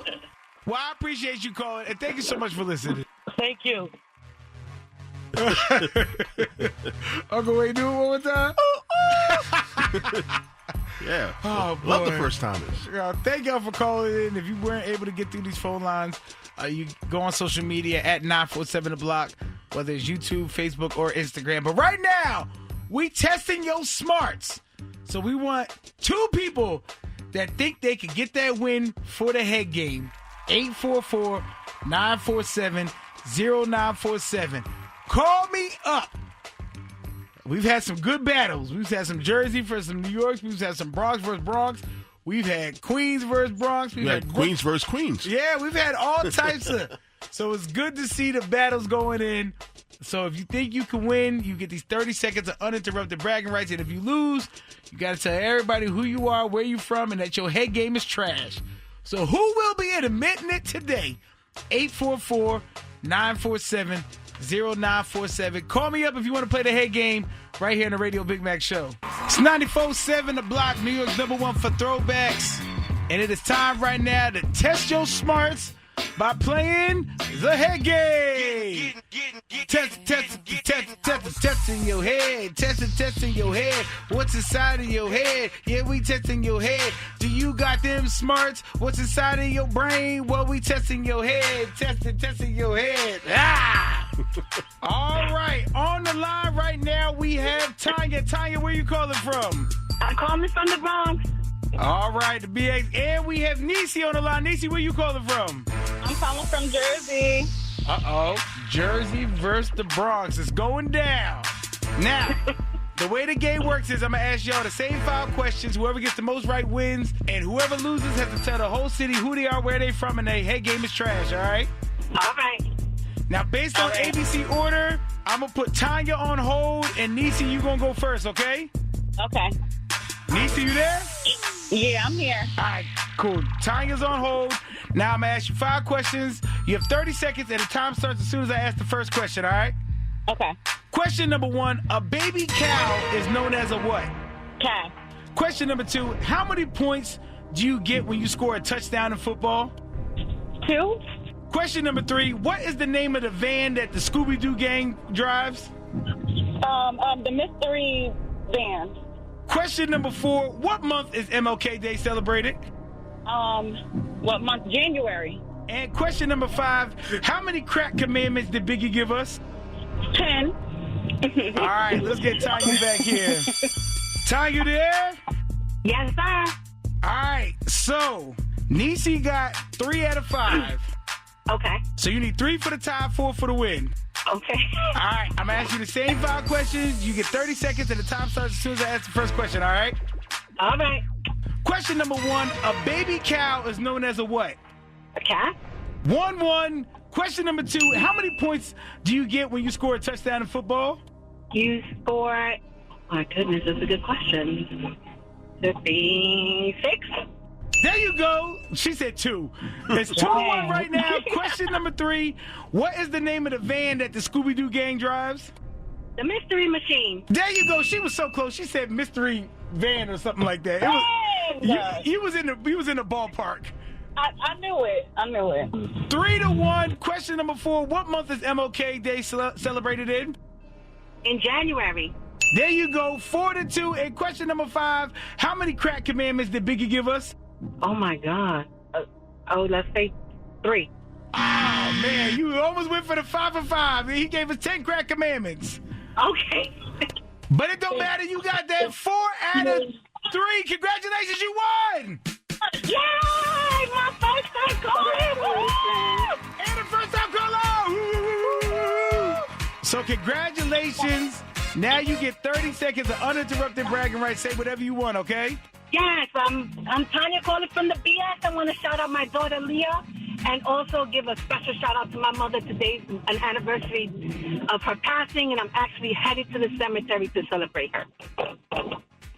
Yeah! Well, I appreciate you calling, and thank you so much for listening. Thank you. Uncle Wade, do it one more time. Yeah. Oh, boy. Love the first timers. Thank y'all for calling in. If you weren't able to get through these phone lines, you go on social media at 947 The Block, whether it's YouTube, Facebook, or Instagram. But right now, we testing your smarts. So we want 2 people that think they could get that win for the head game. 844-947-0947. Call me up. We've had some good battles. We've had some Jersey versus some New York. We've had some Bronx versus Bronx. We've had Queens versus Bronx. We've had Queens versus Queens. Yeah, we've had all types of. So it's good to see the battles going in. So if you think you can win, you get these 30 seconds of uninterrupted bragging rights. And if you lose, you got to tell everybody who you are, where you from, and that your head game is trash. So who will be admitting it today? 844-947-0947. Call me up if you want to play the head game right here in the Radio Big Mac Show. It's 94.7 The Block, New York's #1 for throwbacks. And it is time right now to test your smarts by playing the head game. Testing your head. Testing your head. What's inside of your head? Yeah, we testing your head. Do you got them smarts? What's inside of your brain? Well, we testing your head. Testing your head. Ah! All right. On the line right now, we have Tanya. Tanya, where you calling from? I'm calling from the Bronx. All right, the BX. And we have Nisi on the line. Nisi, where you calling from? I'm calling from Jersey. Uh-oh. Jersey versus the Bronx. It's going down. Now, the way the game works is I'm going to ask y'all the same 5 questions. Whoever gets the most right wins, and whoever loses has to tell the whole city who they are, where they from, and their head game is trash, all right? All right. Now, based on ABC order, I'm going to put Tanya on hold, and Nisi, you going to go first, okay? Okay. Nisi, you there? Yeah, I'm here. All right, cool. Tanya's on hold. Now I'm going to ask you 5 questions. You have 30 seconds, and the time starts as soon as I ask the first question, all right? Okay. Question number 1, a baby cow is known as a what? Cow. Question number 2, how many points do you get when you score a touchdown in football? 2. Question number 3, what is the name of the van that the Scooby-Doo gang drives? The mystery van. Question number 4, what month is MLK Day celebrated? What month? January. And question number 5, how many crack commandments did Biggie give us? 10. All right, let's get Tanya back here. Tanya, you there? Yes, sir. All right, so Nisi got 3 out of 5. Okay. So you need 3 for the tie, 4 for the win. Okay. All right, I'm going to ask you the same 5 questions. You get 30 seconds, and the time starts as soon as I ask the first question, all right? All right. Question number 1, a baby cow is known as a what? A cat. 1-1. Question number 2, how many points do you get when you score a touchdown in football? You score my goodness, that's a good question. 56? There you go. She said 2. It's 2-1 right now. Question number 3. What is the name of the van that the Scooby-Doo gang drives? The Mystery Machine. There you go. She was so close. She said mystery van or something like that. It was, he was in the ballpark. I knew it. 3-1. Question number 4. What month is MLK Day celebrated in? In January. There you go. 4-2. And question number 5. How many crack commandments did Biggie give us? Oh, my God. Let's say 3. Oh, man. You almost went for the 5 for 5. He gave us 10 crack commandments. Okay. But it don't matter. You got that 4 out of 3. Congratulations. You won. Yay! My first time calling! And the first time caller! So congratulations. Now you get 30 seconds of uninterrupted bragging rights. Say whatever you want, okay? Yes, I'm Tanya calling from the BS. I want to shout out my daughter Leah and also give a special shout out to my mother. Today's an anniversary of her passing, and I'm actually headed to the cemetery to celebrate her.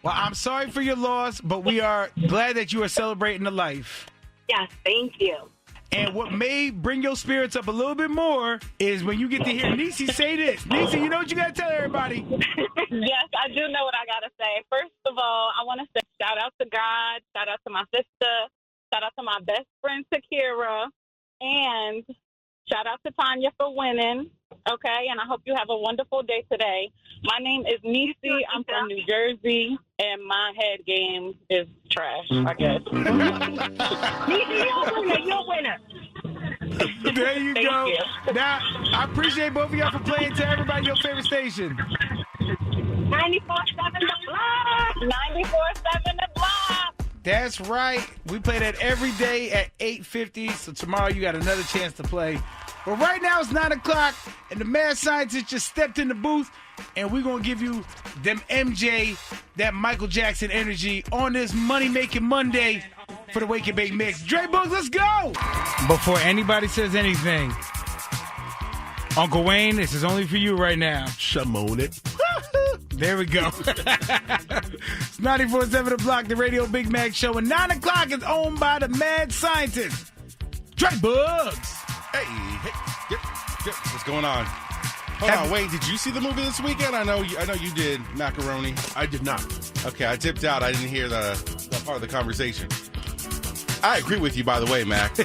Well, I'm sorry for your loss, but we are glad that you are celebrating the life. Yes, thank you. And what may bring your spirits up a little bit more is when you get to hear Nisi say this. Nisi, you know what you got to tell everybody? Yes, I do know what I got to say. First of all, I want to say shout out to God, shout out to my sister, shout out to my best friend, Takira, and shout out to Tanya for winning, okay? And I hope you have a wonderful day today. My name is Nisi. I'm from New Jersey, and my head game is trash, I guess. Nisi, you're a winner. There you go. You. Now, I appreciate both of y'all for playing. Tell everybody your favorite station. 94.7 The Block. 94.7 The Block. That's right. We play that every day at 8:50. So tomorrow you got another chance to play. But right now it's 9 o'clock, and the mad scientist just stepped in the booth, and we're going to give you them MJ, that Michael Jackson energy on this money-making Monday for the Wake and Bake Mix. Dre Boogs, let's go! Before anybody says anything, Uncle Wayne, this is only for you right now. Shimon it. There we go. It's 94.7 The Block, the Radio Big Mac Show. And 9 o'clock is owned by the mad scientist, Dre Boogs. Hey, what's going on? Hold on, Wayne, did you see the movie this weekend? I know you did, Macaroni. I did not. Okay, I tipped out. I didn't hear the part of the conversation. I agree with you, by the way, Mac.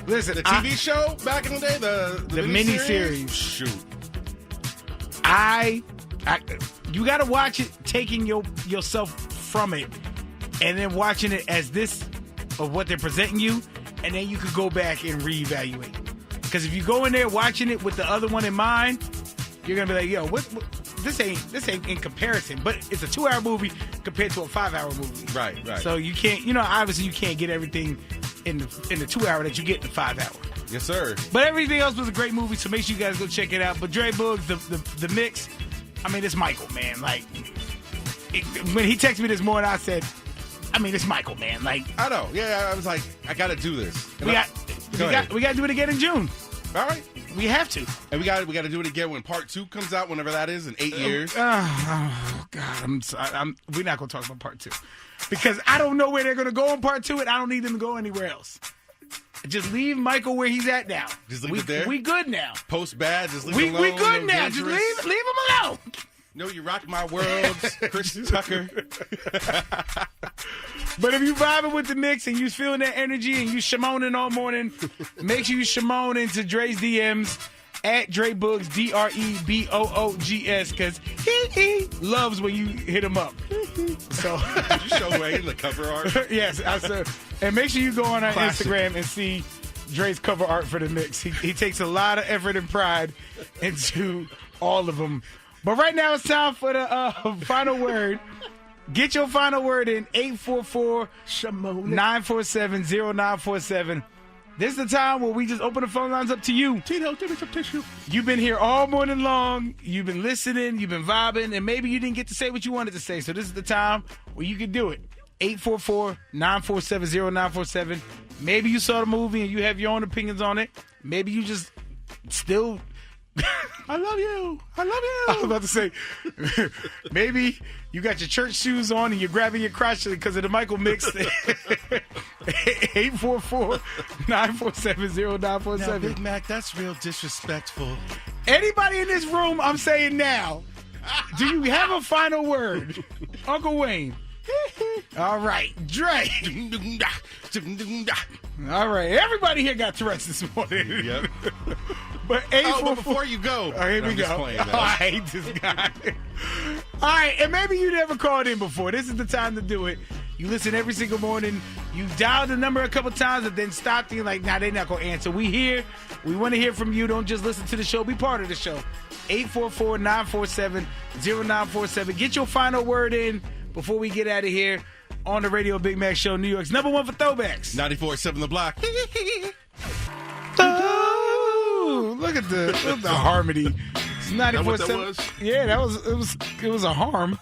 Listen, the TV show back in the day, the miniseries. Shoot. You got to watch it, taking yourself from it, and then watching it as this of what they're presenting you, and then you could go back and reevaluate. Because if you go in there watching it with the other one in mind, you're gonna be like, "Yo, what this ain't in comparison." But it's a 2-hour movie compared to a 5-hour movie. Right. So you can't, obviously you can't get everything in the 2-hour that you get in the 5-hour. Yes, sir. But everything else was a great movie, so make sure you guys go check it out. But Dre Boogs, the mix, I mean, it's Michael, man. Like, when he texted me this morning, I said, it's Michael, man. Like, I know. Yeah, I was like, I got to do this. We got to do it again in June. All right. We have to. And we got to do it again when part 2 comes out, whenever that is, in 8 years. Oh, God. We're not going to talk about part 2. Because I don't know where they're going to go in part 2, and I don't need them to go anywhere else. Just leave Michael where he's at now. Just leave it there? We good now. Post bad, just leave it alone. We good now. Just leave him alone. No, you rock my world, Chris Tucker. But if you vibing with the mix and you feeling that energy and you shimoning all morning, make sure you shimon into Dre's DMs at Dre Boogs, DREBOOGS, because he loves when you hit him up. So did you show Wayne the cover art? Yes, I said. And make sure you go on our Instagram and see Dre's cover art for the mix. He takes a lot of effort and pride into all of them. But right now it's time for the final word. Get your final word in 844-947-0947. This is the time where we just open the phone lines up to you. Tito, give me some tissue. You've been here all morning long. You've been listening. You've been vibing. And maybe you didn't get to say what you wanted to say. So this is the time where you can do it. 844-947-0947. Maybe you saw the movie and you have your own opinions on it. Maybe you just still I love you. I love you. I was about to say, maybe you got your church shoes on and you're grabbing your crotch because of the Michael mix. 844-947-0947. Now, Big Mac, that's real disrespectful. Anybody in this room, I'm saying now, do you have a final word? Uncle Wayne. All right, Dre. All right, everybody here got Tourette's this morning. Yep. But but before you go, here we go. I hate this guy. All right, and maybe you never called in before. This is the time to do it. You listen every single morning. You dial the number a couple times and then stop thinking like, nah, they're not going to answer. We here. We want to hear from you. Don't just listen to the show. Be part of the show. 844-947-0947. Get your final word in before we get out of here on the Radio Big Mac Show, New York's number one for throwbacks. 94.7 The Block. Oh, look at the harmony. It's 94.7. Yeah, it was a harm.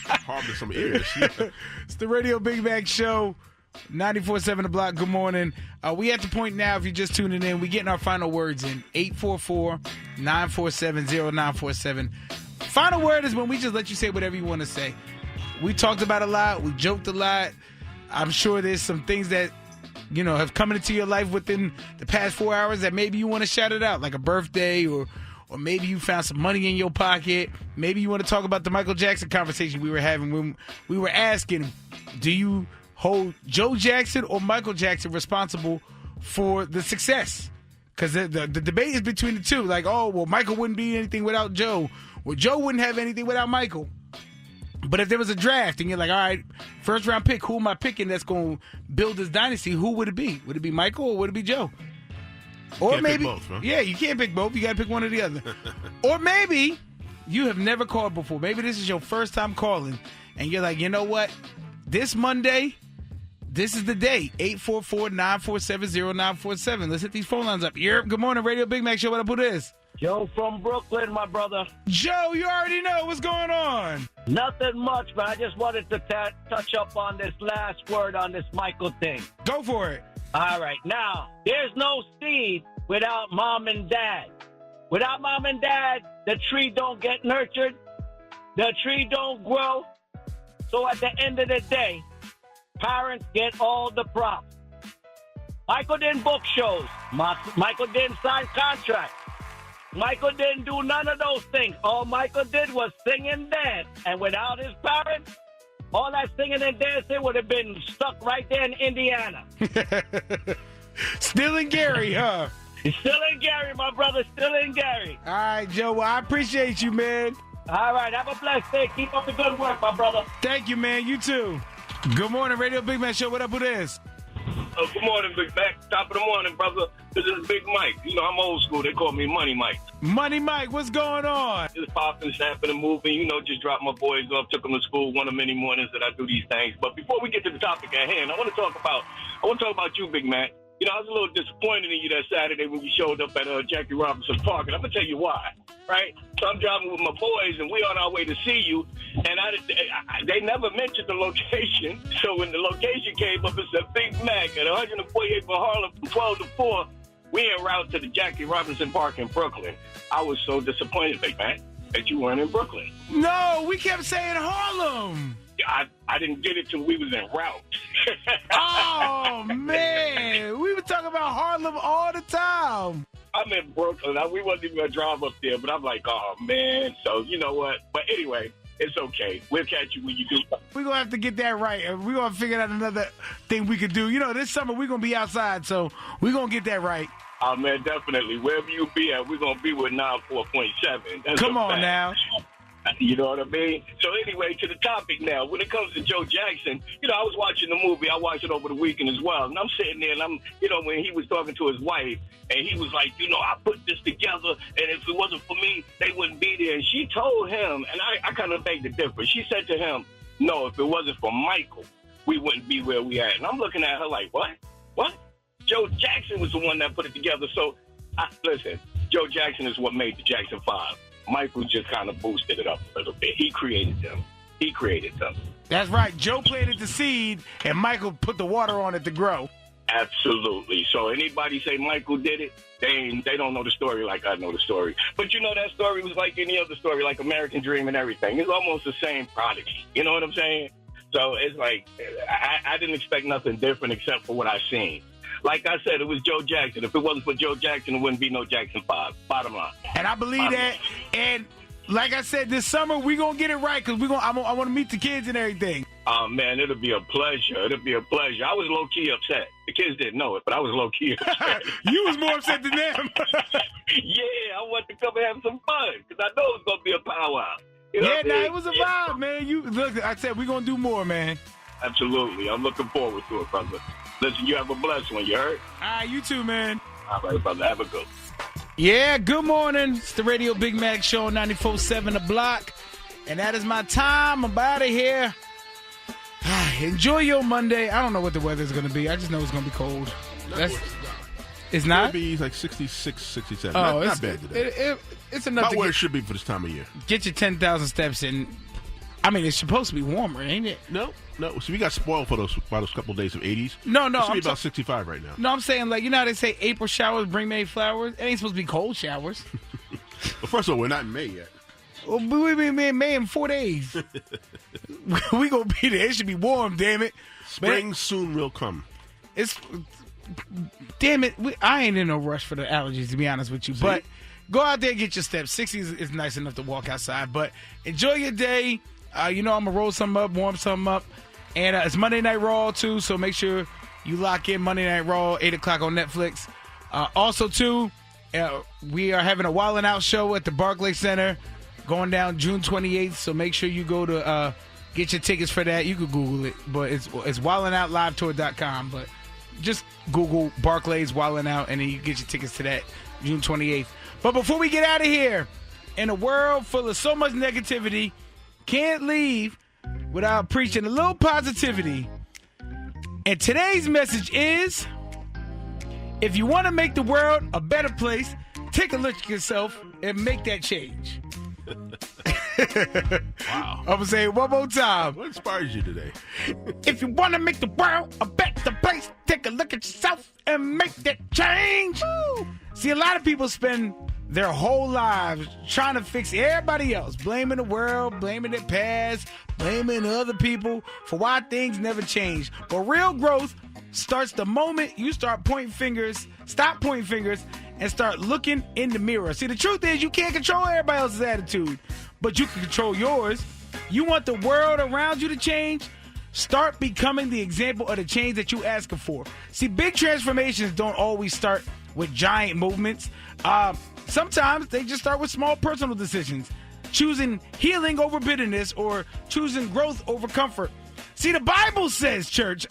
Harm to some ears. It's the Radio Big Mac Show, 94.7 The Block. Good morning. We at the point now, if you're just tuning in, we getting our final words in. 844-947-0947. Final word is when we just let you say whatever you want to say. We talked about a lot. We joked a lot. I'm sure there's some things that, have come into your life within the past 4 hours that maybe you want to shout it out, like a birthday or maybe you found some money in your pocket. Maybe you want to talk about the Michael Jackson conversation we were having when we were asking, do you hold Joe Jackson or Michael Jackson responsible for the success? Because the debate is between the two. Like, Michael wouldn't be anything without Joe. Well, Joe wouldn't have anything without Michael. But if there was a draft and you're like, all right, first round pick, who am I picking that's going to build this dynasty? Who would it be? Would it be Michael or would it be Joe? Or can't maybe pick both, huh? Yeah, you can't pick both. You got to pick one or the other. Or maybe you have never called before. Maybe this is your first time calling and you're like, you know what? This Monday, this is the day. 844-947-0947. Let's hit these phone lines up. Good morning, Radio Big Mac Show. What up with this? Joe from Brooklyn, my brother. Joe, you already know what's going on. Nothing much, but I just wanted to touch up on this last word on this Michael thing. Go for it. All right. Now, there's no seed without mom and dad. Without mom and dad, the tree don't get nurtured. The tree don't grow. So at the end of the day, parents get all the props. Michael didn't book shows. Michael didn't sign contracts. Michael didn't do none of those things. All Michael did was sing and dance. And without his parents, all that singing and dancing would have been stuck right there in Indiana. Still in Gary, huh? Still in Gary, my brother. Still in Gary. All right, Joe. Well, I appreciate you, man. All right. Have a blessed day. Keep up the good work, my brother. Thank you, man. You too. Good morning, Radio Big Mac Show. What up with this? Good morning, Big Mac. Top of the morning, brother. This is Big Mike. I'm old school. They call me Money Mike. Money Mike, what's going on? Just popping, snapping, and moving. Just drop my boys off, took them to school. One of many mornings that I do these things. But before we get to the topic at hand, I want to talk about you, Big Mac. I was a little disappointed in you that Saturday when you showed up at Jackie Robinson Park, and I'm going to tell you why, right? So I'm driving with my boys, and we on our way to see you, and they never mentioned the location. So when the location came up, it said Big Mac at 148 for Harlem from 12 to 4. We en route to the Jackie Robinson Park in Brooklyn. I was so disappointed, Big Mac, that you weren't in Brooklyn. No, we kept saying Harlem. I didn't get it till we was en route. Oh, man. We were talking about Harlem all the time. I'm in Brooklyn. We wasn't even going to drive up there, but I'm like, oh, man. So, you know what? But anyway, it's okay. We'll catch you when you do. We're going to have to get that right. We're going to figure out another thing we could do. This summer we're going to be outside, so we're going to get that right. Oh, man, definitely. Wherever you be at, we're going to be with 94.7. Come on now. You know what I mean? So anyway, to the topic now. When it comes to Joe Jackson, I was watching the movie. I watched it over the weekend as well. And I'm sitting there, and when he was talking to his wife, and he was like, I put this together, and if it wasn't for me, they wouldn't be there. And she told him, and I kind of beg to differ. She said to him, no, if it wasn't for Michael, we wouldn't be where we at. And I'm looking at her like, what? What? Joe Jackson was the one that put it together. So, listen, Joe Jackson is what made the Jackson 5. Michael just kind of boosted it up a little bit. He created them. That's right. Joe planted the seed, and Michael put the water on it to grow. Absolutely. So anybody say Michael did it, they don't know the story like I know the story. But you know, that story was like any other story, like American Dream and everything. It's almost the same prodigy. You know what I'm saying? So it's like, I didn't expect nothing different except for what I seen. Like I said, it was Joe Jackson. If it wasn't for Joe Jackson, it wouldn't be no Jackson 5. Bottom line. And I believe that. And like I said, this summer we gonna get it right because I want to meet the kids and everything. Oh man, it'll be a pleasure. It'll be a pleasure. I was low key upset. The kids didn't know it, but I was low key upset. You was more upset than them. Yeah, I want to come and have some fun because I know it's gonna be a powwow. You know it was a vibe, man. You look, I said we're gonna do more, man. Absolutely, I'm looking forward to it, brother. Listen, you have a blessed one. You heard? All right, you too, man. All right, brother. Have a good one. Yeah, good morning. It's the Radio Big Mac Show on 94.7 The Block. And that is my time. I'm out of here. Enjoy your Monday. I don't know what the weather's going to be. I just know it's going to be cold. It's not? It'll be like 66, 67. Oh, not bad today. It's enough about to where it should be for this time of year. Get your 10,000 steps in. I mean, it's supposed to be warmer, ain't it? No. So we got spoiled for those couple of days of 80s. No. It should be about 65 right now. No, I'm saying, like, you know how they say April showers bring May flowers? It ain't supposed to be cold showers. Well, first of all, we're not in May yet. Well, we'll be in May in 4 days. We gonna be there. It should be warm, damn it. Spring soon will come. Damn it. I ain't in no rush for the allergies, to be honest with you. See? But go out there and get your steps. 60 is nice enough to walk outside. But enjoy your day. I'm going to roll something up, warm something up. And it's Monday Night Raw, too, so make sure you lock in Monday Night Raw, 8 o'clock on Netflix. Also, too, we are having a Wildin' Out show at the Barclays Center going down June 28th, so make sure you go to get your tickets for that. You could Google it, but it's wildin'outlive.com, but just Google Barclays Wildin' Out, and then you get your tickets to that June 28th. But before we get out of here, in a world full of so much negativity, can't leave without preaching a little positivity. And today's message is, if you want to make the world a better place, take a look at yourself and make that change. Wow. I'm going to say it one more time. What inspires you today? If you want to make the world a better place, take a look at yourself and make that change. Woo. See, a lot of people spend their whole lives trying to fix everybody else, blaming the world, blaming their past, blaming other people for why things never change. But real growth starts the moment you stop pointing fingers, and start looking in the mirror. See, the truth is you can't control everybody else's attitude, but you can control yours. You want the world around you to change? Start becoming the example of the change that you asking for. See, big transformations don't always start with giant movements. Sometimes they just start with small personal decisions, choosing healing over bitterness or choosing growth over comfort. See, the Bible says, church,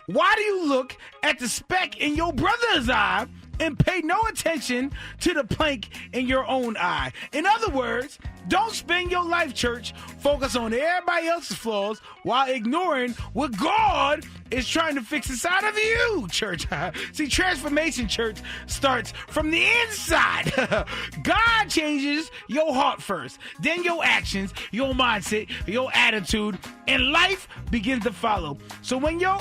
why do you look at the speck in your brother's eye and pay no attention to the plank in your own eye? In other words, don't spend your life, church, focus on everybody else's flaws while ignoring what God is trying to fix inside of you, church. See, transformation, church, starts from the inside. God changes your heart first, then your actions, your mindset, your attitude, and life begins to follow. So when you're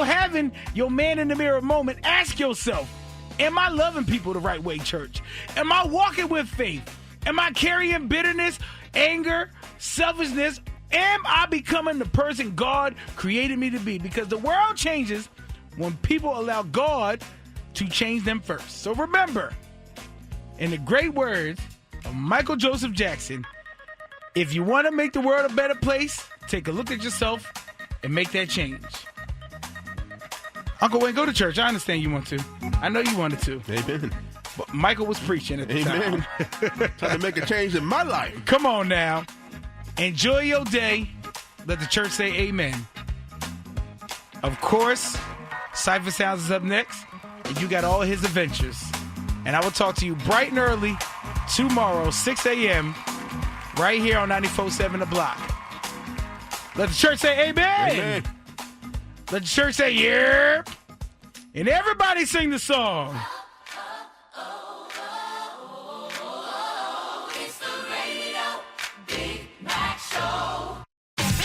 having your man in the mirror moment, ask yourself, am I loving people the right way, church? Am I walking with faith? Am I carrying bitterness, anger, selfishness? Am I becoming the person God created me to be? Because the world changes when people allow God to change them first. So remember, in the great words of Michael Joseph Jackson, if you want to make the world a better place, take a look at yourself and make that change. Uncle Wayne, go to church. I understand you want to. I know you wanted to. Amen. But Michael was preaching at the time. Trying to make a change in my life. Come on now. Enjoy your day. Let the church say amen. Of course, Cypher Sounds is up next. And you got all his adventures. And I will talk to you bright and early tomorrow, 6 a.m., right here on 94.7 The Block. Let the church say amen. Amen. Let the church say, yeah. And everybody sing the song.